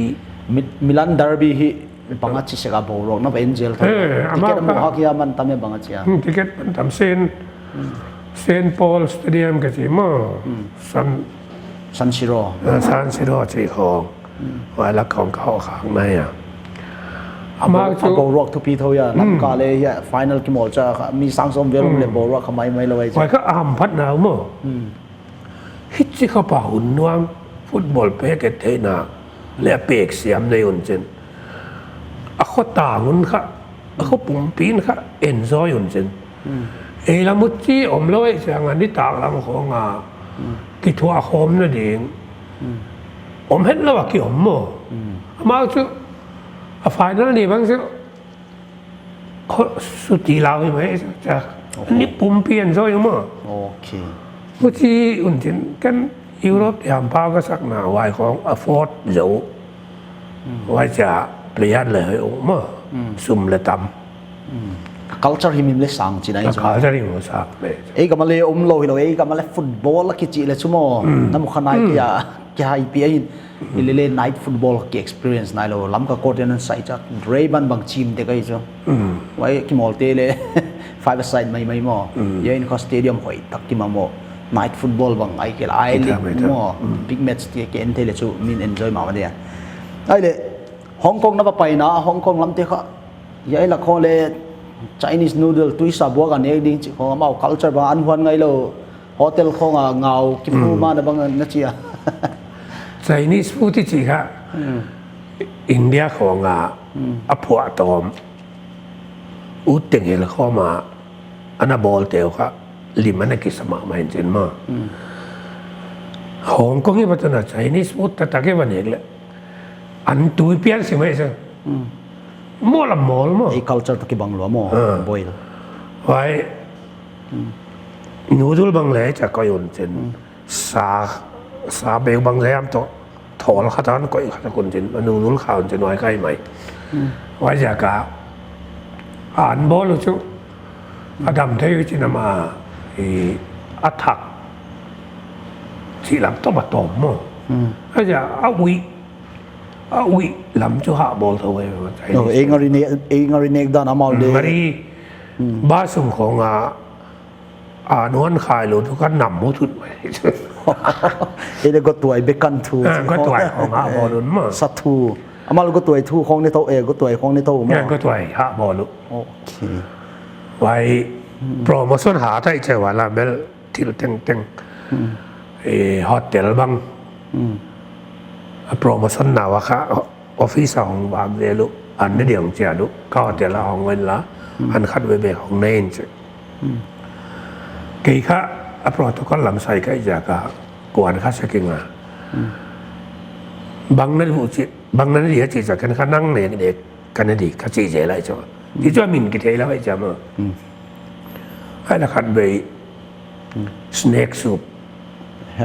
มิลานดาร์บี้ฮีบางทีเสกบอลรอกนับเอ็นเจลที่ติเกตมันฮักยามันทำให้บางทีติเกตมันทำเซนปอลสเตเดียมกันใช่ไหมซันซิโร่ใช่ของไว้ละของเขาข้างในมาจูบอลรอกทุกปีเท่าอย่างนับกาเลยฟิแนลกี่โมงจะมีสังสมเวลล์เลยบอลรอกทำไมไม่เลยไว้ก็อ่ำพัดหนาวมั้งฮิตที่เขาป่าหุ่นนวงฟุตบอลเป๊กเทน่าเลี้ยเป๊กเสียมในอุ่นเจนเขาต่างกันค่ะเขาปุ่มปีนค่ะเอ็นจอยอุ่นเจนละมุดที่อมเลอยเสียงอันที่ต่างลำของกิทัวคมนั่นเองอมเห็นแล้วว่ากี่อมมั้งมาจูฝ่ายนั้นนี่บางทีเขาสุดที่เราใช่ไหมจะนี่ปุ่มเปลี่ยนซอยมั้งโอเคบางทีอุ่นเจนกันยุโรปยามพาก็สักหนาวัยของอฟอร์ดเจ้าว่าจะเปลี่ยนเลยโอ้มาซุ่มเลยตำculture ที่มีเลยสังจีน่าจะculture ที่มีสังเลยก็มาเลยโลหิโลก็มาเลยฟุตบอลละกิจิเลยชั่วโมงน้ำมันขนาดกี่ไอพีไอเลย night football กี่ experience นายเราล้ำกับโค้ดนั้นใส่จัดเรย์บันบางทีมเด็กไอ้เจ้าไว้กี่โมงเตะเลย five side ไม่หม้อยันเขาสเตเดียมหอยตักกี่มาหม้อnight football บางไอ้เกลไอ้ลิกมั่ว big match ที่เกนเทเลชูมิน enjoy มาวันเดียไอ้เลยฮ่องกงนับไปนะฮ่องกงลำเตะเขายัยละคนเลย Chinese noodle ตุยซาบัวกันเองดิ้งจิของเอา culture บางอันหันไงเรา hotel ของเงากิมูมานะบางนั่นเชีย Chinese food ที่จีค่ะอินเดียของอภัวตอมอุดเต็งเห็นเข้ามาอันนั้นบอลเตียวค่ะลิมันกิสมาไม่เห็นมาฮ่องกงนี่มันจะน่า Chinese food แต่ตะเกียบวันนี้แหละอันตุยเปลี่ยนสิไหมใช่มอลมอลมั้งไอ้ culture ตะกี้บางหลวงมั้ง boil ไว้นูดูบางเลยจะก็ยุ่นเช่นซาเบลบางเลยอันโตถอดข้าวตอนก็อีกข้าวคนเช่นนูดูข้าวจะน้อยใกล้ไหมไว้จะกะอ่านบอลชุอดัมเทวิจินามาอัฐักที่หลังต้องมาตอมมั้งก็จะเอาวิลำจุหาบอลเท่าไหร่เองอริเนกด้านอามาเลยมารีบ้าสุ่มของนวลขายหลุดก็นำมุทุดไปเองก็ตัวไอ้เบกันทูก็ตัวของหาบอลลุ้นมั้งสัตทูอามาลูก็ตัวไอ้ทูของในโต๊ะเองก็ตัวไอ้ของในโต๊ะมั้งก็ตัวไอ้หาบอลลุ้นโอเคไว้โปรโมชั่นหาได้ใช่ว่าละเบลที่เราเต็งฮอตเทลบังโปรโมชั่นหนาวะค่ะออฟฟิศของบางเดลุอันนี้เดี๋ยวจะดูก็เดี๋ยวเราของเวลาอันคัดเวเบของเนนจะกี่ค่ะโปรโตคอลลำไส้ก็จะกวนค่าสกิงอ่ะบางนั้นผู้จิบางนั้นเดี๋ยวจิจะกันข้านั่งเด็กกันดีข้าจีเจอะไรจ้ะที่จะมินกิเทแล้วไอ้จ้ามั้งให้ละคัดเวสเน็กซุป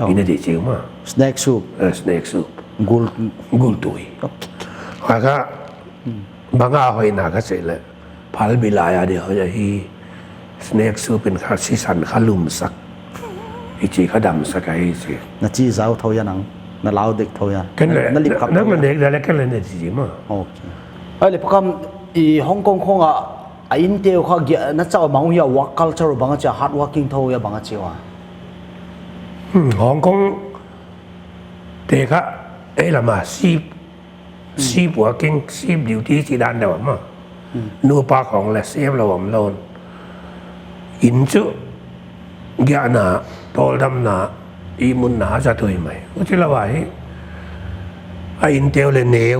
อินดีจริงมั้งสเน็กซุปสเน็กซุปกุลตุยว่าก็บางอาหอยนาก็เสร็จแล้วพัลบิลายาเดี๋ยวเขาจะฮีสเน็กซูเป็นข้าซีซันข้าลุ่มสักอีจีข้าดำสักไอ้สิน่าจีเจ้าเท่ายันนังน่าเล่าเด็กเท่ายันกันเลยนั่นมันเด็กแต่แล้วกันเลยเนี่ยจริงมั้งโอเคไอ้เลยพวกคำอีฮ่องกงคงอินเดียเขาเกี่ยนั่นจะบางอย่างวักคัลเจอร์บางจะฮาร์ดวักกิ้งเท่ายันบางจะว่า ฮ่องกงเด็กเอ้ละมาซีปัวกิ้งซีดิวตี้ที่ด้านเดียวมั้งนูปากของและเสียบเราผมโลนอินจุยานาโตลดำนาอีมุนนาจะตัวไหมก็ที่ละว่าอินเทลเลเนียว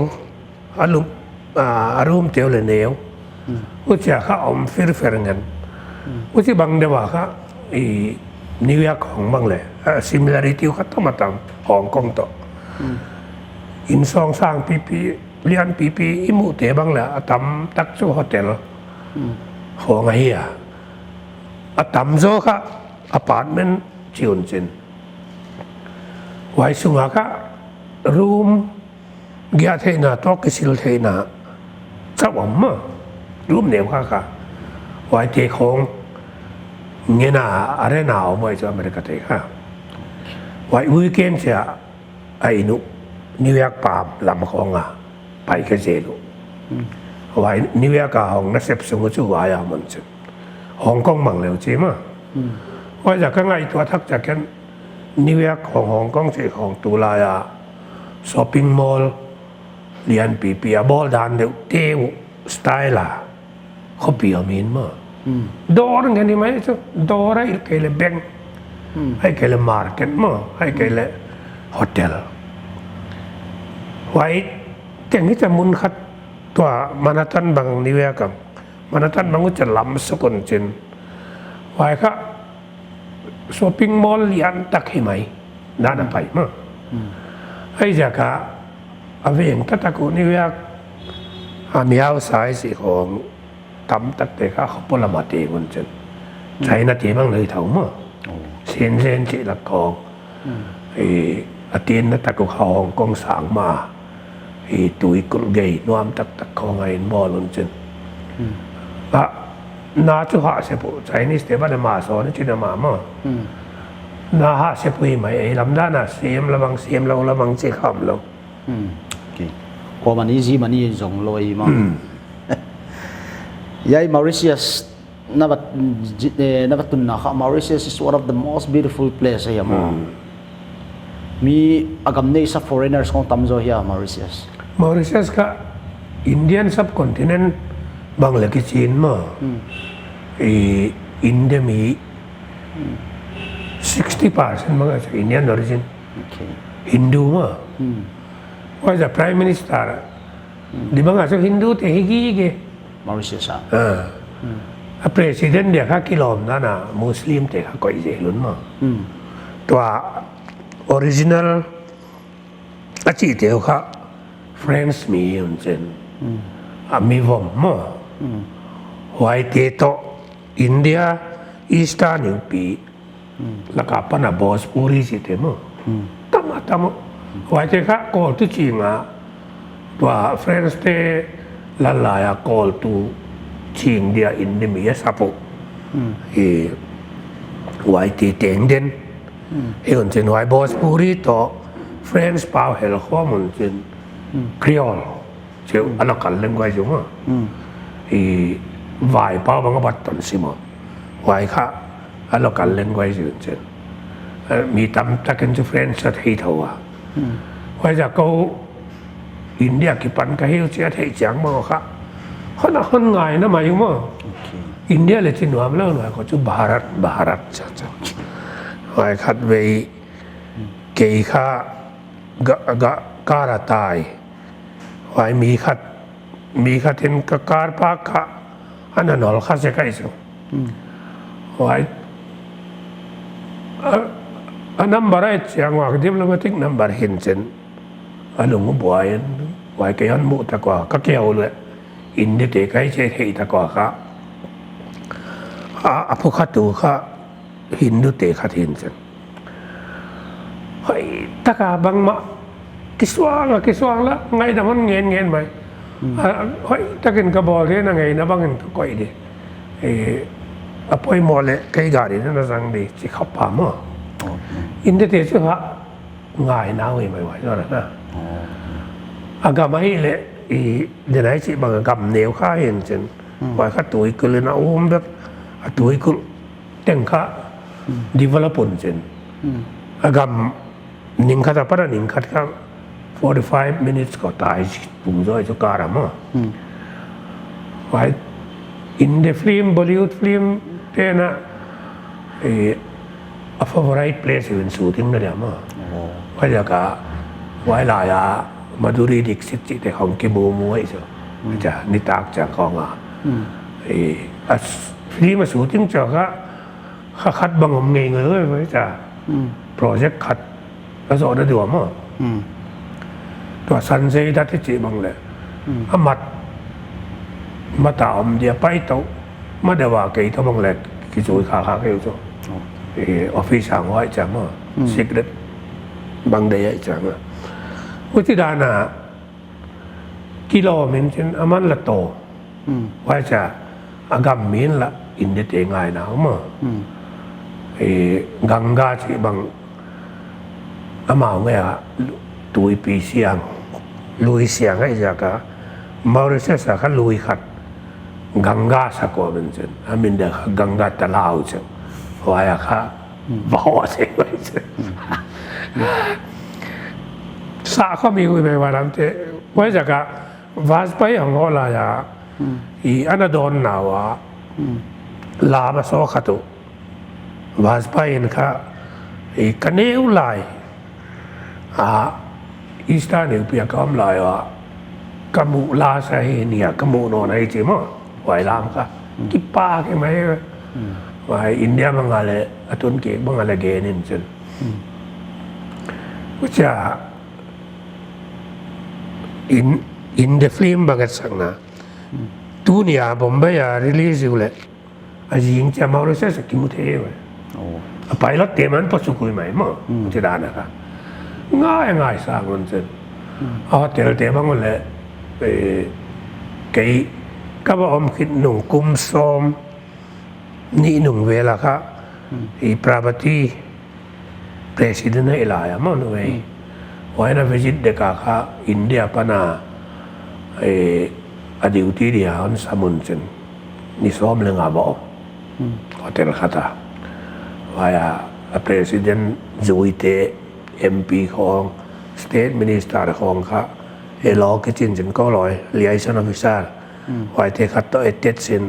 อารมณ์เทลเลเนียวก็จะข้าอมฟิร์เงินก็ที่บางเดียวว่านิวยอร์กของบางเลยsimilarity เขาต้องมาทำฮ่องกงต่ออินซองสร้างปีเรียนปีอิมุเตบางเลยทำตักซูโฮเทลของไงทำโซ่ค่ะอพาร์ตเมนต์ชิวจินไว้สุงาค่ะรูมเกียรตินาโต๊ะกิสิลเทนาสักวันมั้งรูมเดียวค่ะไว้เทของเงี้ยน่ะอะไรน่ะเอาไม่จะอเมริกาเทค่ะไว้วีคเอนด์จะไอ้นุนิวยอร์กปามลำของไปกันเจลุไว้นิวยอร์กของนักเสพสมุทรวายามันจะฮ่องกงมั่งแล้วใช่ไหมไว้จากข้างในตัวทักจากกันนิวยอร์กของฮ่องกงเจ้าของตุลายาช้อปปิ้งมอลล์เรียนปีบอลดันเดียวเที่ยวสไตล์ล่ะเขาเปลี่ยนมินมาดอร์งั้นนี่ไหมจ๊ะดอร์ให้เกลแบงค์ให้เกลมาร์เก็ตมาให้เกลโฮเทลไว้แต่นี้จะมุนขัดตัวมานาตันบางนิเวศกับมานาตันบางก็จะล้ำสกุลจินไว้ค่ะช้อปปิ้งมอลล์ยันตักให้ไหมด้านไปมั้งให้จากะอาเวงตักกูนิเวศมีเอาสายสีของทำตักแต่เขาพลมาเตะคนจินใช้นาทีบ้างเลยเท่ามั้งเส้นจีละกองอาทิตย์นั้นตักกูเขาฮ่องกงสั่งมาตุยกุลเกยนวมตักของไอ้บอลนจินน่าจะหาเสพใช้นี่สเตปานมาสอนจินมามั้งน่าหาเสพไหมไอ้ลำด้านน่ะเสียมระวังเสียมเราระวังเจ็บคำเราพอมันนี้จีมันนี้จงลอยมั้งยัย Mauritius นับตุนนะค่ะ Mauritius is one of the most beautiful places เฮียมั้งมีอากาศในซับ foreigners ของตั้มโซเฮีย Mauritius ก็อินเดียนซับคอนติเนนต์บางเลกิจีนมั้งอินเดียมี 60% มั้งจากอินเดียนออริจินฮินดูมั้งว่าจะ Prime Minister di bang asal Hindu teh higi Mauritius Presiden dia kah kilom nana Muslim teh kah koi jelun mah tua original aci teh kah Friends mi uncen ami vom mah White teto India Eastern UP lakapan na Bhojpuri si teh mah tama White teh kah call tu cinga tua Friends teh lalaya call tu cing dia ini mia sapu White teh tengden uncen White Bhojpuri to Friends pau hel kho uncen Creole Ceu anak kalian gua cuma Vai pau bang abat ton simo Vai kah anak kalian gua uncen mi tam taken tu Friends at Taithul Vai jakau India kipan kahil cia thei chang ma kha hon hon ngai na mai ma India le chin wam lo na ko chu Bharat cha cha Vai khat vei kei kha ga kara tai Vai mi khat hen ka kar pa kha ana nol kha se kai so Vai number it yang wa diplomatic number hin chen alung buayan Vai kayan mu ta kwa ka keo le India te kai che thei ta kwa kha apu kha tu kha Hindu te kha thin chen Hai taka bang ma kiswang la ngai da mon ngen mai Hai takin ka bol re na ngai na bangin ka koi de apoi mole kai gari na sang de chi khap pa ma India te chu ha ngai na wi mai wai na na agama ile de nai chi bang gam neu kha hen chen wai kha tui ku le na bek tui ku teng kha develop un chen agam ning kata pada ning kat ka 45 minutes ko tai pung zoi cho kara mo why in the film Bollywood film tena a favorite place in shooting na dia mo why ka why la ya Madhuri Dixit chi te hong ki mu mu ai cho ja ni tak cha kong a film shooting cho ka khát bằng ngom nghề người với cha project khátแล้วสอนได้ดีว่ามั้งตัวสันเซดัที่จีบังเลยมาตามเดียไปโตมาเดี๋ยวว่าเกี่ยวบังเลยกิจวัตรขาเกี่ยวจ้ะออฟฟิศช่างไว้จังมั้งสิกเด็ดบังเดียจังอ่ะวิธีด้านน่ะกิโลเมตรเช่นอามันละโตไว้จะอากาศมีนละอินเดียเองไงนะมั้งกังกาจีบังอามาเมื่อตุยปีเสียงลุยเสียงให้จากะมาริเซสก็ลุยขัดกังกาสักคนเป็นเช่นอามินเดกังกาตะลาวเจ้าว่าอยากค่ะบ่าวเสียงไปเช่นสาเขามีคุยไปว่านั้นแต่ว่าจากะวาสไปของเขาละยาอีอันนั้นโดนหนาวะลามาโซขัดตุวาสไปเห็นค่ะอีกันเอวไหลอีสานเนี่ยเปียกำลายวะกมูลาใส่เนี่ยกมูนอนไอ้จีมั้งไหวลามค่ะกิปป้าใช่ไหมว่าอินเดียบางอะไรตุนเก็บบางอะไรเกนินจันว่าจะin the film บางสังนะตัวเนี่ยผมไปrelease อยู่เลยอาจจะจะมาเรื่องสักกิมุเทวไปแล้วเตมันพอสุกุยไหมมั้งที่ด้านนะครับง่ายสร้างคนเช่นเตะบางคนเลยเกี่ยกับว่าคิดหนุ่มกุมซอมนี่หนุ่มเวลาค่ะอีพระบัติประธานในลายมั้งหนุ่มวันนั้นวิจิตเด็กค่ะอินเดียปนาอดีตที่เดียร์สมุนเช่นนี่ซ้อมเรื่องอะไรก็เตะขัดว่าประธานจุยเตMP ของ State Minister ของเขาล้อกิจจินก็ลอยเลี้ยงสนามวิชาไว้ที่ขัดต่อเจ็ดสิน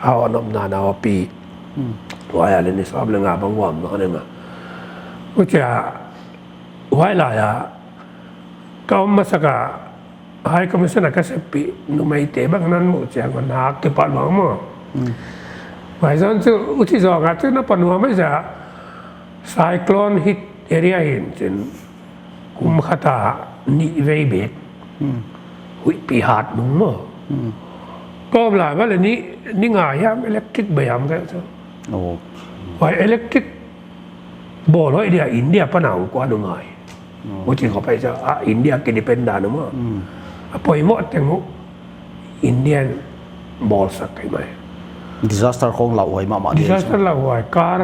เอาอนบนานาปีไว้อะไรนี่สอบเรื่องงานบางวันนั่นเองก็จะไว้หลายก็มาสักให้ก็ไม่สนักเสปีนุ่มไอเตะบางนั้นหมดแจงกันหักที่ปัดหวังมั้งไว้ส่วนที่อุทิศสองที่นับปันหัวไม่จะไซโคลนฮิตเอเรียเห็นเช่นกุมขตานิเวเบกหุยปีหาดนุ่งมั้งก็หลายว่าเลยนี่ง่ายยามอิเล็กทริกเบียมกันจ้ะไว้อิเล็กทริกบอลว่าอินเดียปนาวกว่าดูง่ายว่าจริงเขาไปจะอินเดียกินดิเพนดานมั้งพออีหมดแต่งูอินเดียบอลสักใช่ไหม disaster ของเราไว้มา disaster เราไว้การ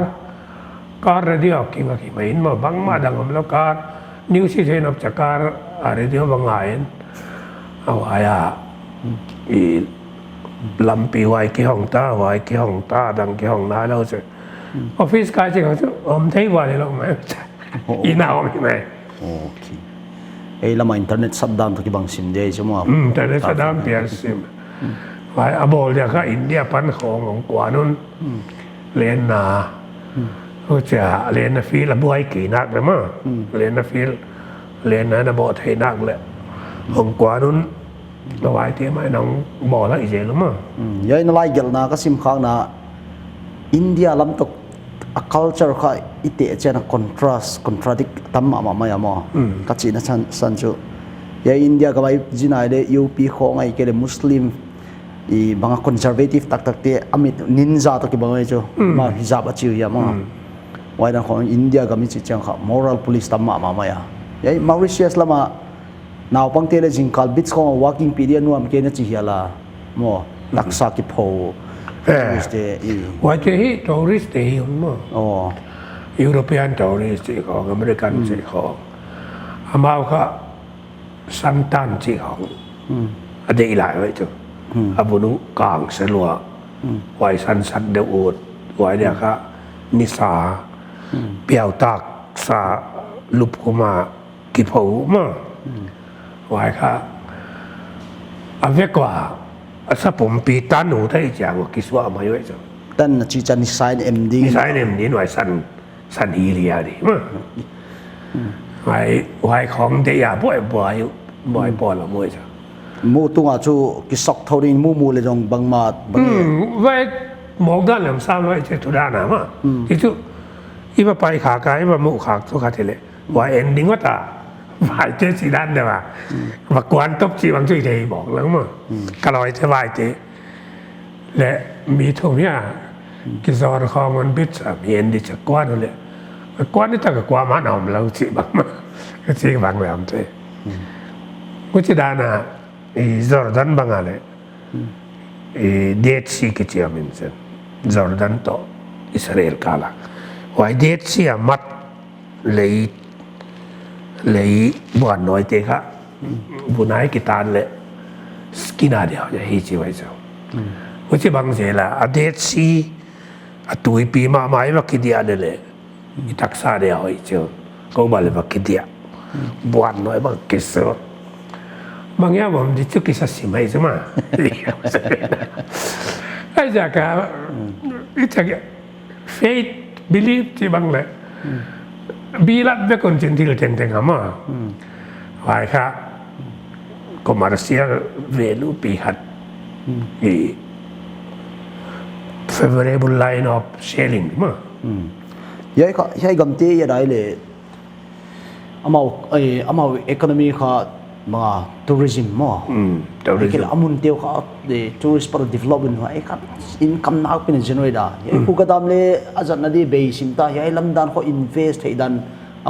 เดียวกินมากี่ไม่เห็นมาบางมาดังแล้วการนิวซีแลนด์จากการอะไรเดียวบางไงเอาไว้อีลำปีไว้กี่ห้องตาไว้กี่ห้องตาดังกี่ห้องน้าเราจะออฟฟิศการจริงเขาจะเที่ยวอะไรเราไม่ใช่อีน่าไม่ไหมโอเคแล้วมาอินเทอร์เน็ตสับดานตัวกี่บางซิมเดียใช่ไหมอินเทอร์เน็ตสับดานเปลี่ยนซิมไว้อบอลเนี่ยก็อินเดียปันของกว่านู้นเรียนนาก็จะเรียนฟิลบวยกี่นักเลยมั้งเรียนฟิลเรียนนะบอกไทยนักเลยของกว่านู้นเราไว้ที่ไม่น้องบอกแล้วอีเจแล้วมั้งยัยนั่นไล่เกลนะก็ซิมข้างนะอินเดียลำตก culture ค่ะอิเตเจนะ contradict ตั้มมาไม่มากัจจินะสันจูยัยอินเดียก็ไปจีน่าเลยยูพีของไอ้เกลมุสลิมอีบาง conservative ตักเตะอามิดนินจาตัวกี่บางไอ้จูมาฮิญาบอาชิวยังมั้งไว้นะของอินเดียก็มีจิตจังค่ะ moral police ตั้มมาไม่ยัยมาริเชียสละมานาวปังเตเลจิงคัลบิทของ walking period นัวมันเกณฑ์จิเฮียละมั่วตักสักกิโพว่าจะให้ทัวริสต์เองมั้งยุโรเปียนทัวริสต์ของอเมริกันสิของอามาเขาสันตันสิของอดีตหลายไว้จ้ะอาบุนุกางเสลัวไว้สันเดือดไว้เนี่ยครับนิสาเปียวตักสา ลุบเข้ามากิบหูมาไว้ค่ะอันเวกว่าสับผมปีตันหนูได้จังกิสว่าไม่ไว้จังตันจีจันนิสัยเอ็มดีนิสัยเอ็มดีหน่วยสันฮีเรียดิไว้ของเดียบ่อยปอละมวยจ้ะมูตุงอาชูกิสกเท่านี้มูเลยจงบังมาบังไว้มองด้านหลังซ้ำไว้จะทุด้านหนามาที่ทุอีว่าไปขากายว่ามุขาทุกขาเทเลว่าเอ็นดิ้งว่าตาฝ่ายเจ้าสีด้านเดียวว่ากวนตบจีบังช่วยเทบอกแล้วมั้งกลอยจะวายเจและมีทุกอย่างกิจวัตรของมันบิดมีเอ็นดิจะกวนเลยกวนนี่ถ้ากับกวนมันเอาเราจีบังมาก็จีบังแบบนั้นเจกุจิดานะจอร์แดนบังอะไรเดทซีกิจยามินเซนจอร์แดนโตอิสราเอลกาลาว่าเดทซีอามัดเลยบ้านน้อยเตะค่ะบุญนายกิตานเลยสกินาเดียวจะฮิจิไว้เจ้ากุจิบังเสละเดทซีตุยปีมาไม่ว่ากิเดียเลยอิตักซาเดียวไอ้เจ้าก็บาเลยว่ากิเดียบ้านน้อยบังกิสบางอย่างผมดิจุกิสัสิไม่ใช่ไหมไอ้จากการไอ้จาก faith belief ที่บางเลยบีรับเวคนจริงที่เราเต็งๆอะมั้งไว้ค่ะก็มาเสียเวลูปีหัดfavorable line of selling มั้งยัยก็ยัยกำตียัยได้เลยอามาeconomyเขามาทัวริซึมมั้งคืออามุนเดียวเขาทัวริสต์para development ว่าครับอินคัมนักเป็นจีนวยด้ายัยผู้กระทำเลยอาจารย์นั่นดีเบสิมตายัยลำดันเขา invest ให้ดัน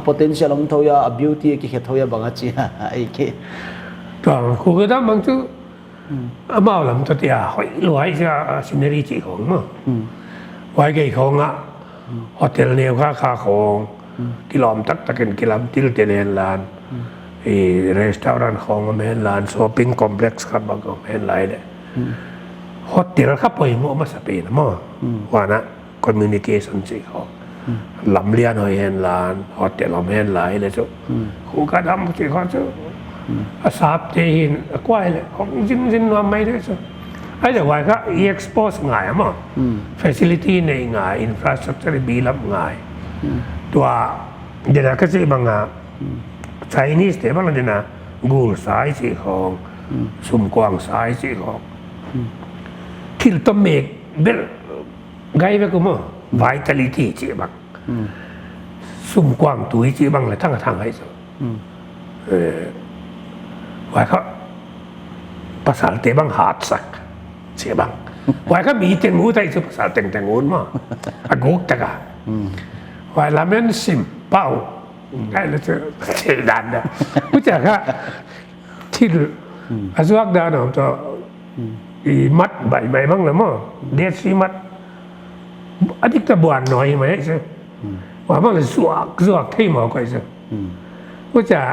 potential ลำท้อยา beauty กี่เหตุท้อยาบางทีไอ้แค่ก็ผู้กระทำบางทีอามาลำตัวที่อ่ะรวยจะสินรีจีของมั้งไว้กี่ของอ่ะโฮเทลเนี่ยค่าของกิโลมตักตะกันกิโลมติลเตเลนลานรีสอร์ทของเมนลานช้อปปิ้งคอมเพล็กซ์ครับบางก็เมนไลน์เลยโฮเทลครับไปมั่วมาสเปนมั่วว่านะคอมมิวนิเคชันสิเขาลำเลียนหอยเฮนลานโฮเทลเมนไลน์เลยจ้ะคู่กันทำสิเขาจ้ะอาสาบเจหินกว้ายเลยของจินว่าไม่ได้จ้ะไอ้เดี๋ยวว่าก็expose ง่ายมั่ง facility ในง่าย infrastructure บีรับง่ายตัวเดี๋ยวก็จะบางอ่ะChinese แต่บางเรื่องนะกูสายสีของสุ่มกวางสายสีของที่ต้องเมกเบลไงแบบกูมั้ง vitality จีบังสุ่มกวางตัวจีบังเลยทั้งให้สิว่าเขาภาษาเตบังหาดสักเสียบังว่าเขามีเต็งหูไทยภาษาเต็งหูมั้งอากุกตะกะว่าละมันซิมเป้าได้แล้วจะเสียดันนะผู้จัดค่ะที่อาสวักดานตัวมัดใบบ้างเลยมั้งเด็ดสีมัดอันนี้จะบวนหน่อยไหมใช่ว่าบ้างเลยสวกที่หมอคอยใช่ผู้จัด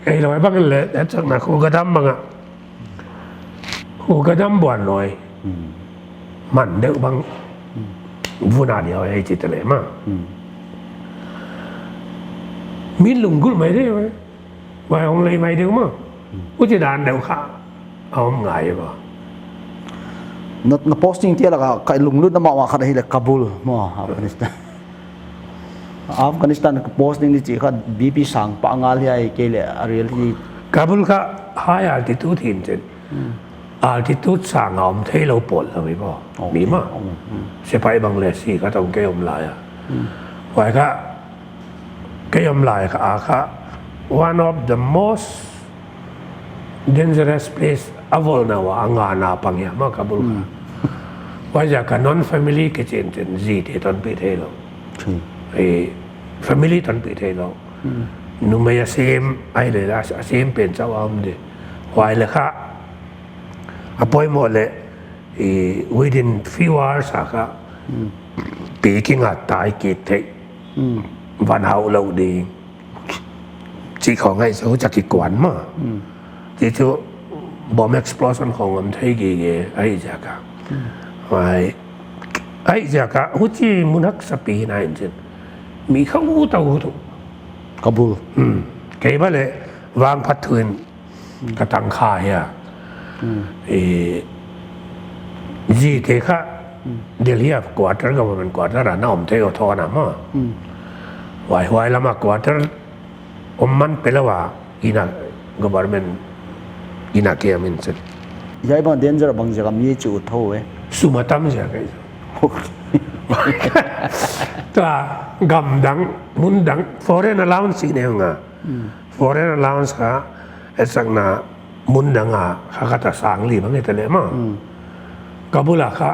ไอ้เราบ้างเลยแล้วจากนั้นคู่กระทำบ้างอ่ะคู่กระทำบวนหน่อยมันเด็กบางวุ่นเดียวไอ้จิตเลยมั้งมีลุงกุลไม่ได้ไหมว่าองเลยไม่ได้มั้งผู้จัดการเดี๋ยวข้าเอาง่ายป่ะนัดโพสต์จริงที่เราก็ลุงรุ่นน้ำมันว่าเขาได้เลยคาบูลมั้งอัฟกานิสถานโพสต์นี่จีเขาบีพีสั่งปังอาลีไอเกลี่ยอะไรที่คาบูลก็ high altitude หินเจน altitude สั่งเอาเทเราปวดเลยไม่พอมีมั้งเสียไปบางเลสีก็ต้องเกี่ยมลายอ่ะไว้ก็ก็ยอมลายค่ะค่ะ one of the most dangerous place อวอลนะว่าอ่างานาปังยามากกับบุลว่าจากการ non family ก็เจนจีที่ตอนปีเทโลไอ้ family ตอนปีเทโลนุ่มไม่เซมไอ้เลยนะเซมเป็นเจ้าอามเดไว้เลยค่ะอภัยหมดเลย within few hours ค่ะปีกิ้งอัดตายกิดเทวันเฮาเราดีจีของไอ้เขาจะกี่กวนมั้งจีจูบอมเอ็กซ์พลอชันของมันไทยกี่ไอ้จากะไอ้จากะหัวจีมุนักสปีนั่นจริงมีเขาหูเต่าหู กาบูลเกี่ยวกับเลยวางพัดทุนกระตังคายจีเทค่ะเดี๋ยวเรียกกวาดแล้วก็มันกวาดแล้วน้ำเทเอาทอนะมั้งไหวแล้วมากวาดแล้วมันเป็นแล้วว่ากินะgovernmentกินะเกี่ยมินส์ย้ายบางเดนจ์บางจังมีจุดเท่าสุมาตั้มใช่ไหมตัวกำดังมุนดัง foreign allowance เนี่ยงะ foreign allowance ค่ะไอ้สักน่ะมุนดังอ่ะเขาก็จะสั่งรีบมันนี่แต่เลยมั้งกาบุลค่ะ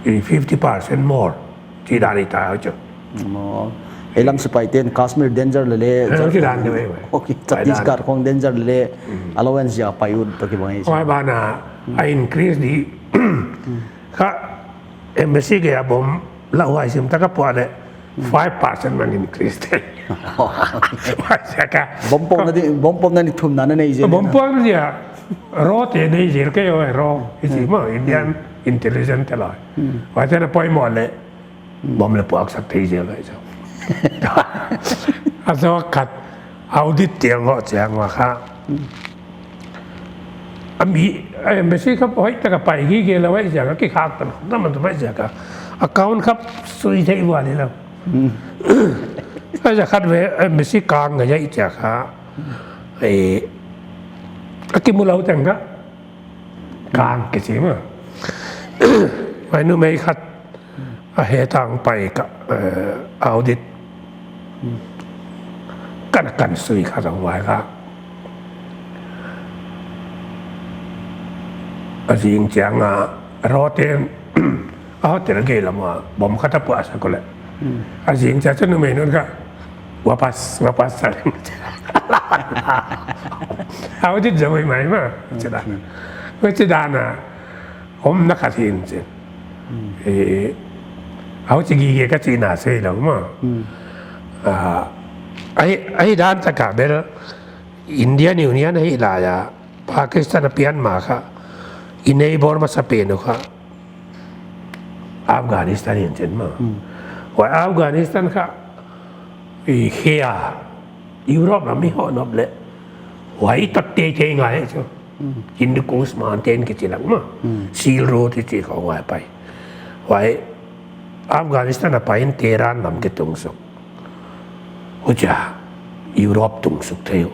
50% more ที่ดาริตาเอาจ้ะไอ้ลำสไปเทนคาสมีร์เดนจ์เลยที่ดานด้วยโอเคจัดดิสการ์ของเดนจ์เลย allowance จะไปอุดตัวกี่บางอย่างว่าบ้านอ่ะไอ้ increase ดีค่ะเอ็มเบซีเกียผมเล่าให้ซิมตะกับพวกเนี่ย5% มัน increase เต็มว่าจะค่ะบอมปองนั่นทุ่มนั่นในอิสราเอลบอมปองนั่นเนี่ยรอที่ในอิสราเอลก็ยังรออิสราเอลอินเดียนอินเทลเจนต์ตลอดว่าจะน่ะปล่อยหมดเลยบอมเลยพวกสักทีเดียวเลยจ้ะอาจจะว่าขัดเอาดิเตียงเขาแจ้งว่าค่ะมีเอ็มเบซีครับเฮ้ยแต่ก็ไปกี่เกลไว้เสียก็กี่ขาดตันนั่นมันทำไมเสียก็account ครับสุดที่ว่านี่แล้วถ้าจะคัดไว้เอ็มเบซีกลางก็ยังอีกจ้ะค่ะกิมุลเอาแต่งก็กลางกี่สิมั้งไม่นู้ไม่คัดเหตุทางไปกับเอาดิกันสุยข้าสังไว้ครับจริงจังรอเต็มเอาแต่ละเกลมาบ่มขัดปัสก็เลยจริงจังจนไม่นู้นก็ว่าปัสอะไรเอาที่จะไม่ไหมมาจะได้ไม่จะได้นะผมนักขัดหินจริงเอาจริงๆก็จีน่าเสียแล้วมั้งไอ้ด้านตะการเบลอินเดียนิวเนียนไอ้ลายาปากีสถานเปียนมาค่ะอินเนย์บอร์มาสเปนค่ะอัฟกานิสถานเห็นมั้งว่าอัฟกานิสถานค่ะเฮียยุโรปมันไม่หอนอบเลยว่าอีตัดเตะเจงไงจ้ะฮินดูคูสมาเตนกิจลังมั้งซีลโรที่จีเขาว่าไปว่าอัฟกานิสถานไปอินเทรานนำกิตงสุกว่าจะยุโรปตงสุกเที่ยว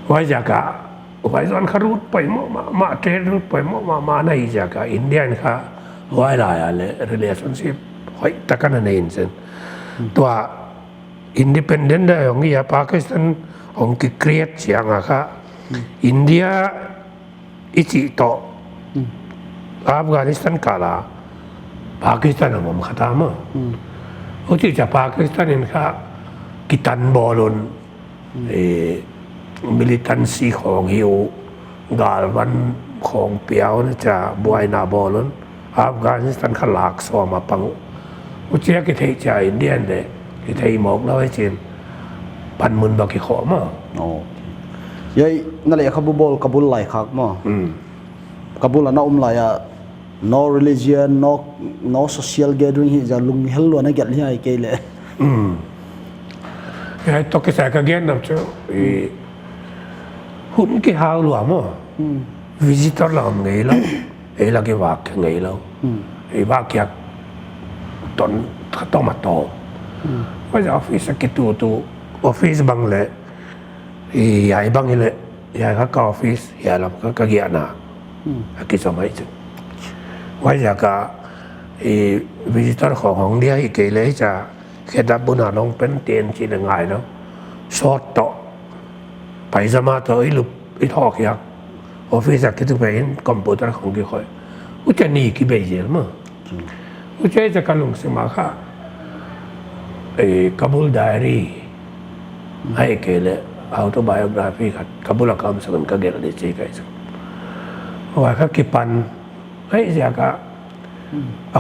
ว่าจะกะว่าตอนเขารูดไปมาเทรดรูดไปมาในจะกะอินเดียนค่ะว่าอะไรอะไร relationship ว่าตะกันนั่นเองสิตัวอินดิเพนเดนต์ได้ของยาปากีสถานของกิเครียดเสียงอะค่ะอินเดียอิจิโตอัฟกานิสถานกาลาปากีสถานมันขัดตามเขาที่จะปากีสถานนี่ค่ะกิตันบอลนมิลิตันซีของฮิวกาลวันของเปียวนะจะบวยนาบอลนอัฟกานิสถานขลักสวมาปังอุจจาระกิเทใจอินเดียนเดกิเทหมอกแล้วไอ้เจนพันมุนบักขอมาโอ้ยัยนั่นแหละครับบุลกับบุลไหลครับมั้งกับบุลน่าอุ้มไหลอะ no religion no social gathering ที่จะลุงเฮลล์นะเกิดที่ไหนเกลเลยไอ้ตัวกิจการเงินนั่นจ้ะหุ่นกี่หาวหลวมอ่ะวิจิตรลำไงแล้วไอ้ละกี่วักไงแล้วไอ้วักอยากตอนต้องมาต่อว่าจะออฟฟิศกี่ตัวออฟฟิศบางเลยใหญ่บางเลยใหญ่ก็ออฟฟิศใหญ่ลำก็เกี่ยนากี่สมัยจ้ะว่าจะก็วิจิตรของเดียอีกเลยจะแค่ดับบุญหาน้องเป็นเตียนจีนง่ายเนาะสอดต่อไปสมาต่อไอ้ลูกไอ้ทอกอยากออฟฟิศคิดถึงไปเห็นคอมพิวเตอร์ของกี่คนอุจจานี่กี่ใบเยอะมั้งอุจจาจะการลงสมัครค่ะคาบูลไดอารี่ให้เกลืออัลโตไบโอกราฟีครับคาบูลคำสั่งก็เกลือได้ใช่ไหมครับว่าเขากี่ปันให้เสียก็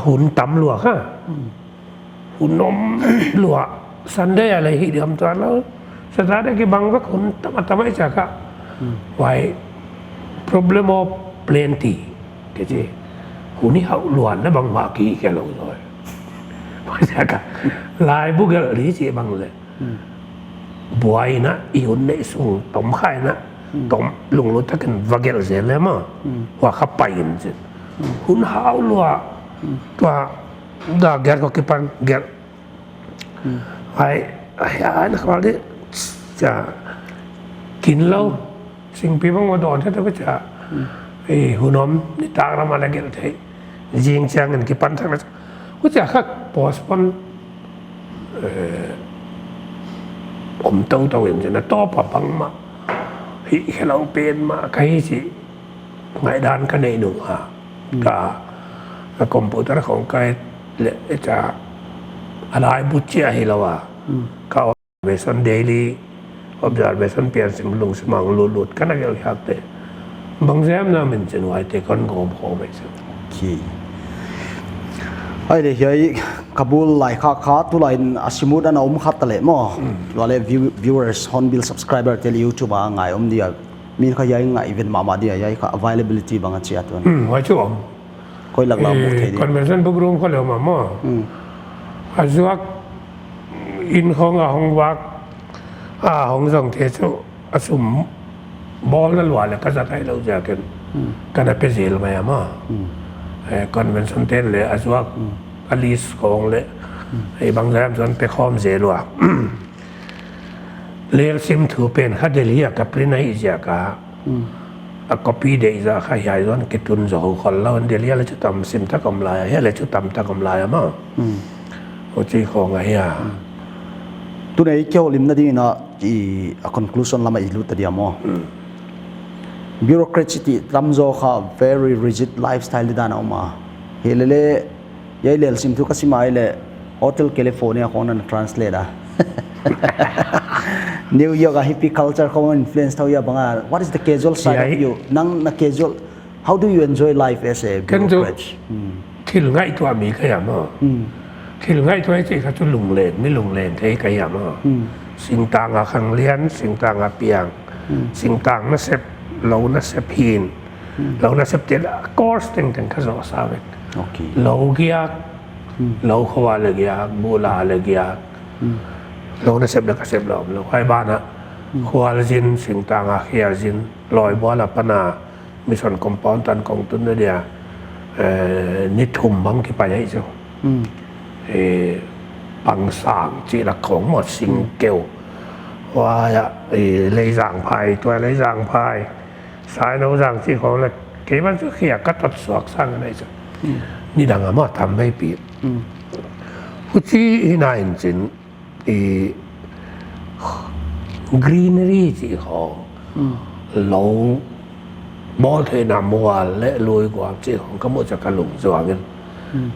หุ่นต่ำหลวงค่ะหุ่นนมหลวงสันได้อะไรที่เดิมตอนแล้วสถานะกี่บางว่าหุ่นทำไมจะก็ไว้ problem of plenty ก็ใช่หุ่นนี่เขาหลวงนะบางว่ากี่แค่ลงเลย Pasaka lai bugal ri chi bang le buai na iun ne sung tom khai na tom lung lu ta kan vagel ze le ma wa khapai in je hun hau lua tua da ger ko kipan ger ai na khwal de cha kin lo sing pi bang wa don ta ba cha hunom ni ta ra ma la gel thei jing chang an kipan thang na ku cha khak postponผมเต้าอย่างนี้นะต่อปะบังมาฮิเราเป็นมาใครสิไงด้านกันในหนุ่มอ่ะกับคอมพิวเตอร์ของใครเลยจะอะไรบุตรเจ้าให้เราอ่ะเขาเบสันเดลี่observation เปลี่ยนสิมลงสมองหลุดกันอะไรอย่างเงี้ยบางแซมน่ะมันจะหน่วยแต่คนงงพอไม่ใช่ไอ้เดี๋ยวKabul ไลค์ค่าตัวไลน์อาชิมุดอันอมขัดตะเล่มั้งตัวเล่ viewers Hornbill subscriber เทลี YouTube อ่ะไงอมเดียมีขยายไง event มาเดียยัยค่ะ availability บางเชียตัวนั้นไว้ช่วงค่อยหลักเราหมดทีเดียว convention พวกรุ่งเขาเรียกมามั้งอาจจะอินของห้องวักห้องส่งเทชุอาสุมบอลนั่นหวานเลยก็จะให้เราจะกันเป็นสิ่งใหม่มั้งconvention เทนเลยอาจจะอลิสของเลยไอ้บางแรมส่วนไปคอมเซลัวเลี้ยงซิมถือเป็นข้าเดลียกับปรินัยจากก็ปีเดียจะข้าใหญ่ส่วนกิตุนจะหัวคนเราเดลียแล้วจะทำซิมตะกำไรเฮ้ยแล้วจะทำตะกำไรมั้งโอ้จีของไงอ่ะตัวนี้เกี่ยวลิมนั่นดีนะอี conclusion ละไม่อีลุตเดียมั้ง bureaucracy ลำโจค่ะ very rigid lifestyle ด้านออกมาเฮเลเล่ยัยเลลซิมทุกสิ่งมาเลย hotel California ของนั้น translate อ่ะ New York hippie culture ของมัน influence เท่าอย่างบางอ่ะ what is the casual side of you นั่งนัก casual how do you enjoy life as a bureaucrat ที่หลงไอ้ตัวมีขยะมั้งที่หลงไอ้ตัวไอ้ที่เขาจะหลงเลนไม่หลงเลนที่ขยะมั้งสิ่งต่างกับขังเลี้ยนสิ่งต่างกับเปียงสิ่งต่างนั่นเสพเรานั่นเสพหินเรานั่นเสพเจ็ดคอร์สต่างๆเขาจะสาวเราเกียกเราขวาเลยเกียกบูลาเลยเกียกเราเนี่ยเสพแล้วก็เสพเราใครบ้านอะขวาเลยจินสิ่งต่างอะเขียจินลอยบัวละปนามีส่วนคอมพอนตันของตุนเดียนิทุ่มบังกี่ไปยังไงเจ้าปังสางจีละของหมดสิงเกลว่าเลยจางพายตัวเลยจางพายสายน้องจางที่ของเลยเกี่ยมันจะเขียก็ตัดสวกสร้างอะไรเจ้านี่ดังอามาทำไม่ปีผู้ที่นายจริงกรีนรีที่ของเราบอลเทนามวาและลอยกว่าที่ของก็มั่งจะกระหลงจวงกัน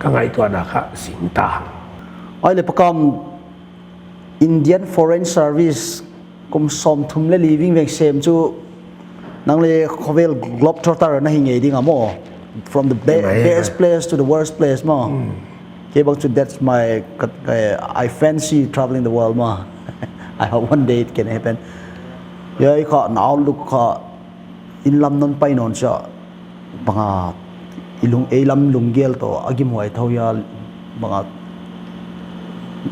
ก็ไงตัวนะคะสิงต่างไอ้เลยประกอบ Indian Foreign Service กุมสมทุมและ living เวกเซมจูนั่งเลย Khawvel Globetrotter นั่งหิงเอดิ้งอ่ะมั้งfrom the best place to the worst place มั้งที่บอกจุด that's my I fancy traveling the world มั้ง I hope one day it can happen ยัยข้าหนาวลุกข้าอินลำนนไปนอนเจ้าบางอีลุงลำลุงเกลตัวอากิมวยเท่ายาบาง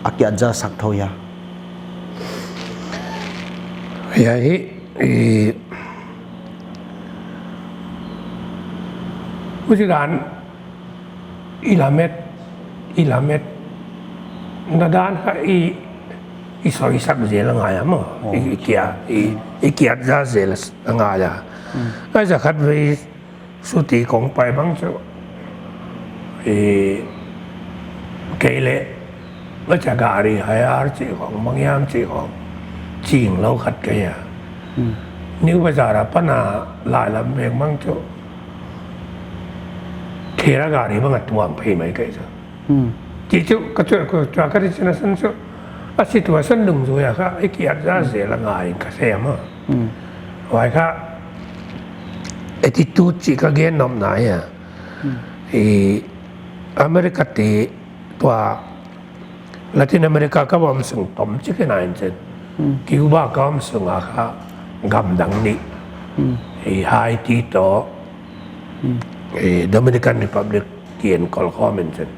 อากิอาจจะสักเท่ายายัยผู้จัดการอิลาเมตนาดานค่ะอีสอยสักเจริญง่ายมั้งอีเกียร์จะเจริญง่ายก็จะคัดไปสุติของไปบางส่วนเกลก็จะการีหายอาร์จีของบางยามจีของจีงเราขัดกันอย่างนิ้วประจาระปนาหลายลำเองบางส่วนเทระการีบางตัวเพย์ไม่เกิดจีจุก็ช่วยก็ช่วยกันที่นั่นส่วนอาศัยตัวส่วนหนึ่งส่วนอย่างก็ไอ้เกียรติจะเสียละง่ายก็เสียมั้งไว้ค่ะattitude ที่ก็เกินน้ำหนักอ่ะอเมริกาตีตัวลาตินอเมริกาก็ว่ามันส่งต่อมที่กันไหนจริงคิวบาก็มันส่งอาคากำดังนี้ไฮตีโตโดมินิกันริพับลิกเกียนคอลคอมจริง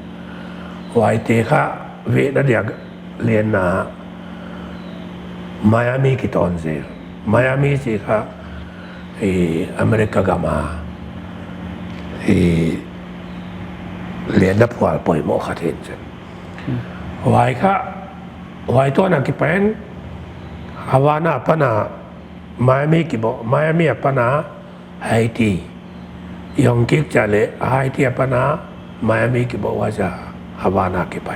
ไว้เตะค่ะ เวนัดเดียเรียนนะไมอามี่กี่ตอนเสียไมอามี่สิค่ะอเมริกากามาเรียนนับว่าปล่อยโมขัดเห็นจังไว้ค่ะไว้ตัวนักกิเป็นฮาวานาปนาไมอามี่กี่บ่ไมอามี่ปนาไฮตียองกิกจะเละไฮตีปนาไมอามี่กี่บ่ว่าจะฮาวานากี่ไป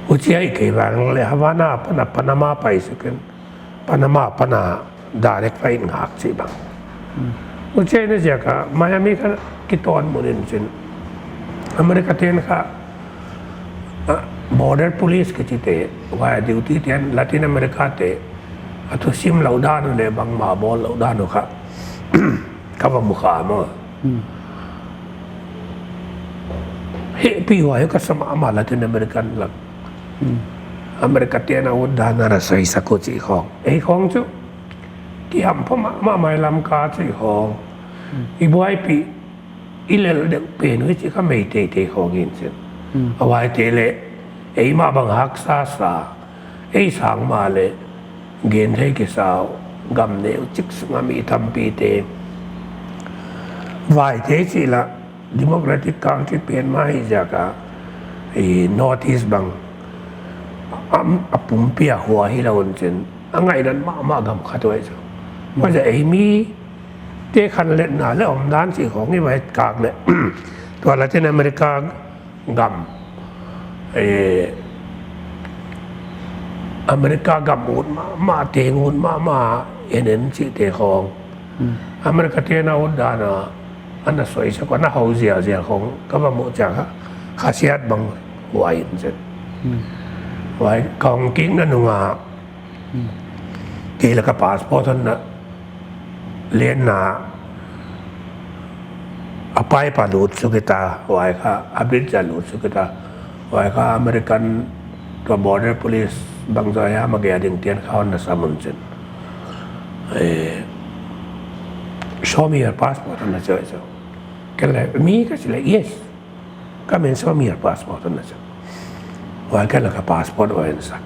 อุจจาระกี่วันเลยฮาวานาปนามาไปสักปนามาปนาdirect flight หักสิบังอุจจาระนี่จะค่ะไมอามี่ค่ะกี่ตอนหมดเลยจริงอเมริกาเทนค่ะ border police กิจเตะว่าดิวตี้เทนลาตินอเมริกาเตะอัตุซิมเหล่าด้านเลยบางมาบอลเหล่าด้านนู้ค่ะข้าพมุขามอ่ะเฮ้พี่ว่าก็สมัครมาลาตินอเมริกันหลักอเมริกาเทนเอาด้านนั้นใส่สักคนสิของของจุที่ทำเพราะมาไม่ลำกาสิของอีบัวไอปีอีเล่เด็กเป็นวิจิเขาไม่เตะของอินเซนเอาไว้เตะเลยมาบังฮักซาซาสั่งมาเลยเกณฑ์ให้กิสาวกำเนียวจิกสงามีทำปีเตะไว้เตะสิละดิโมแครติกการที่เปลี่ยนมาให้จากนอร์ทอีสบังปุ่มเปียหัวให้เราเช่นง่ายนั้นมากำขัดไว้จ้ะว่าจะมีเตะคันเล่นหนาแล้วอมด้านสิของนี่ไว้กากเนี่ยตัวละที่ในอเมริกากำอเมริกากำอุดมาเตงอุดมาเอ็นสิเตะของอเมริกาเตน่าอุดดานะอันนั้นสวยสักว่าน่าเอาเสียของก็มาโมจากข้าเสียดบังไว้เสร็จไว้ของกิ้งนั่นหนูอ่ะกี่แล้วก็พาสปอร์ตนั่นเลียนนาอภัยปาลุดสุกิตาไว้ค่ะอับริจาลุดสุกิตาไว้ค่ะอเมริกันตัว border police บางใจมาเกียดิ่งเตียนเขาหน้าสมุนเซนshow me your passport นั่นเจ้าเจ้าก็เลยมีก็สิเลย yes ก็เป็น show me your passport นั่นเจ้าไว้กันแล้วก็ passport ไว้นั่นสัก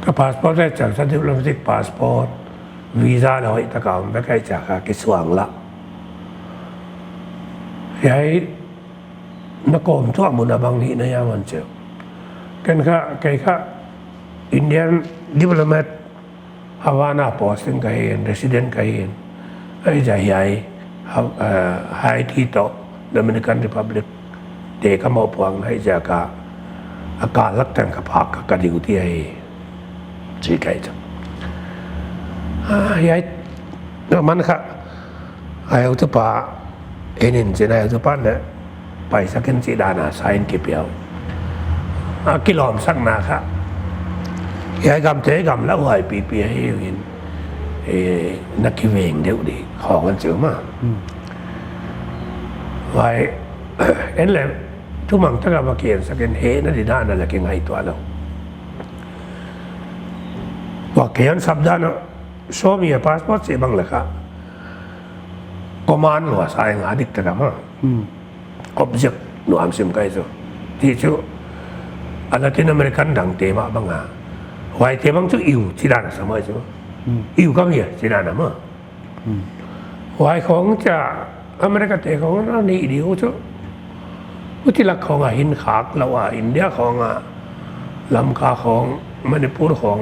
ก็ passport ได้จาก diplomatic passport วีซ่าเราอีกตะกอนไม่ใกล้จากกิสวงละยัยนักกรมทั่วมุนบางนี้นะยามันเจ้ากันค่ะใครค่ะอินเดียนดิปโลแมตฮาวานาโพสต์กันเองเรสซิเดนต์กันเองไอ้ใจใหญ่ไฮที่โตโดมินิกันริพับลิกเด็กก็มาพวงให้จากอาการลักแต่งกับผักกับดิวที่ไอ้ชี้ไก่จ้ะยัยมันค่ะไอ้อุตปาเอ็นเจนไอ้อุตปาเนี่ยไปสักกี่ดานาสายน์กี่เปียวกิโลมสักนาค่ะยัยกำเตะกำแล้วไหวปีให้เห็นนักกิเวงเดี๋ยวดีของกันเจอมากไว้เอ็นเลยทุกมังถ้ากับมาเกียนสักเห็นเฮนั่นดีด้านนั่นแหละเก่งไงตัวเราว่าเกียนสัปดาห์นะโชว์มีพาสปอร์ตเสียบังเลยค่ะก็มันหัวสายงาดิกตะกันมาobject หนูอ่านซิมไกด์จ้ะที่ชื่ออันนั้นที่อเมริกันดังเตมาบังอ่ะไว้เตมังชื่ออิวที่ด้านสมัยจ้ะอิวก็มีที่ด้านนั้นมั้งไว้ของจะอเมริกันเตของนั่นนี่เดียวจ้ะวิธีหลักของหินขากเราอินเดียของลำคาของมณิปุรของ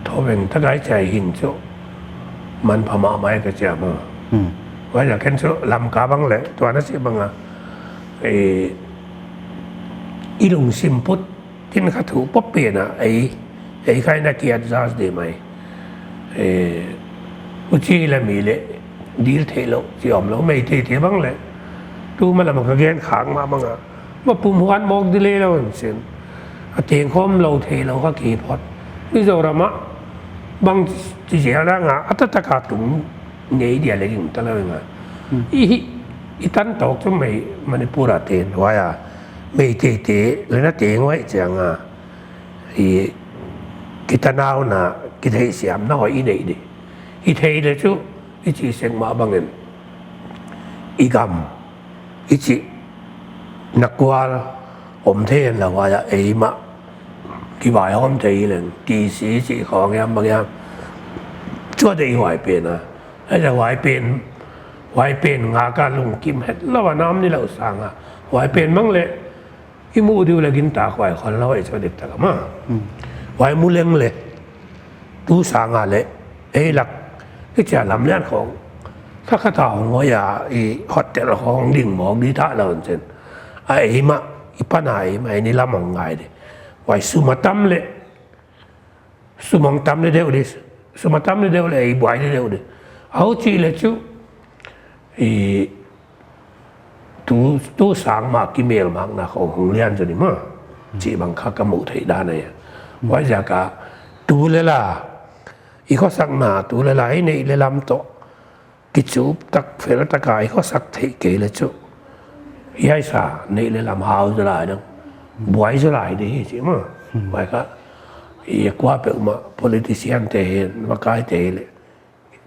ทว่าถ้าได้ใจหินจ้ะมันพม่าไม่ก็จะมั้งว่าอย่างเช่นจ้ะลำคาบังเลยตัวนั้นสิบังอีลุงซิมพุทที่นักถูกป๊อปเปลี่ยนไอ้ใครนักเกียรติซาสเดไหมอุจิละมีเลยดีลเทโลที่อมเราไม่เทบ้างเลยดูมันละมันก็แกนขางมาบ้างว่าปุ่มหัวมองดีเลยเราเสียนเตียงคอมเราเทเราก็กี่พอดวิจารณ์บางที่เสียแล้วอัตตะกาตุงเงี้ยเดียอะไรอย่างนั้นเลยอีตันตกจะไม่มันพูดอะไรว่าไม่เตะเลยนะเตะไว้จังกิตานาวนะกิตให้เสียมน้อยอีนี่ดิอีเทเลยจู่อีจีเสียงมาบังเงินอีกำอีจีนักวาล ผมเทนแล้วว่าจะมะกี่บ่ายห้อมใจเลยกี่สีสีของยามบางยามชั่วใจไหวเป็นนะถ้าจะไหวเป็นงาการลงกิมเฮ็ดแล้วว่าน้ำนี่เราสั่งไหวเป็นมั้งเลยอีมูดูเลยกินตาควายคนเราไอ้ชาวเด็กตะกมาไหวมูเล็งเลยดูสั่งเลยหลักที่จะลำเลียนของถ้าข้าต่อของว่าอย่าฮอตแต่ละของดิ่งหมอกดีท่าเราเช่นมะอีป้าไหนไม่นี่ละมังไงดิไว้สุมาตั้มเลยสุมังตั้มเลยเดียวดิสุมาตั้มเลยเดียวเลยบ่อยเดียวดิเอาจีเลยจูตู้สางมากิเมลมากนะของหงเลียนจนมาจีบังคับกมุทัยด้านเนี่ยไว้จากกะตูเลยล่ะอีข้อสักหนาตูเลยล่ะในเลยลำโตกิจูตักเฟรตะกายข้อสักเทเกเลยจูยัยสาในเลยลำหาวจะหลายนังบวยจะหลายดีใช่ไหมไว้ก็กว่าเป็นมา politician เตะมาใกล้เตะเลย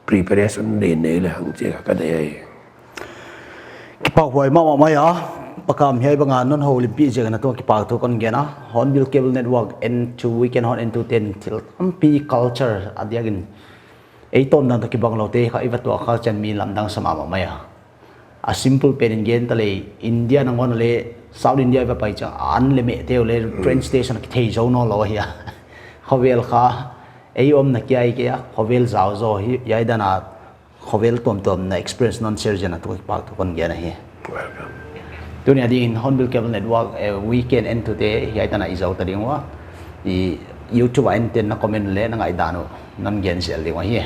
preparation เด่นเลยหังเจ้าก็ได้กิปากหวยมาไม่อะประกามให้บางงานนั่นโฮลิมปิกเจอกันนะตัวกิปากตัวคนเงี้ยนะ Hornbill Cable Network N2 Weekend Horn N210 till MP culture อันเดียกันต้นนั้นตัวกิบังเราเตะเขาอีวัตตัวเขาจะมีลำดังสมาไม่อะa simple pen in gen tale India nang on le South India va pai cha an le me te le train station ki thei zo no lo hi Khawvel kha om na kia ke Khawvel zao zo hi yai dana Khawvel tom na experience non share jana to pak to kon ge na hi dunia di in Hornbill Cable Network weekend end today yai dana izau ta ding wa I YouTube en ten na comment le na ngaihdan non gen sel ding wa hi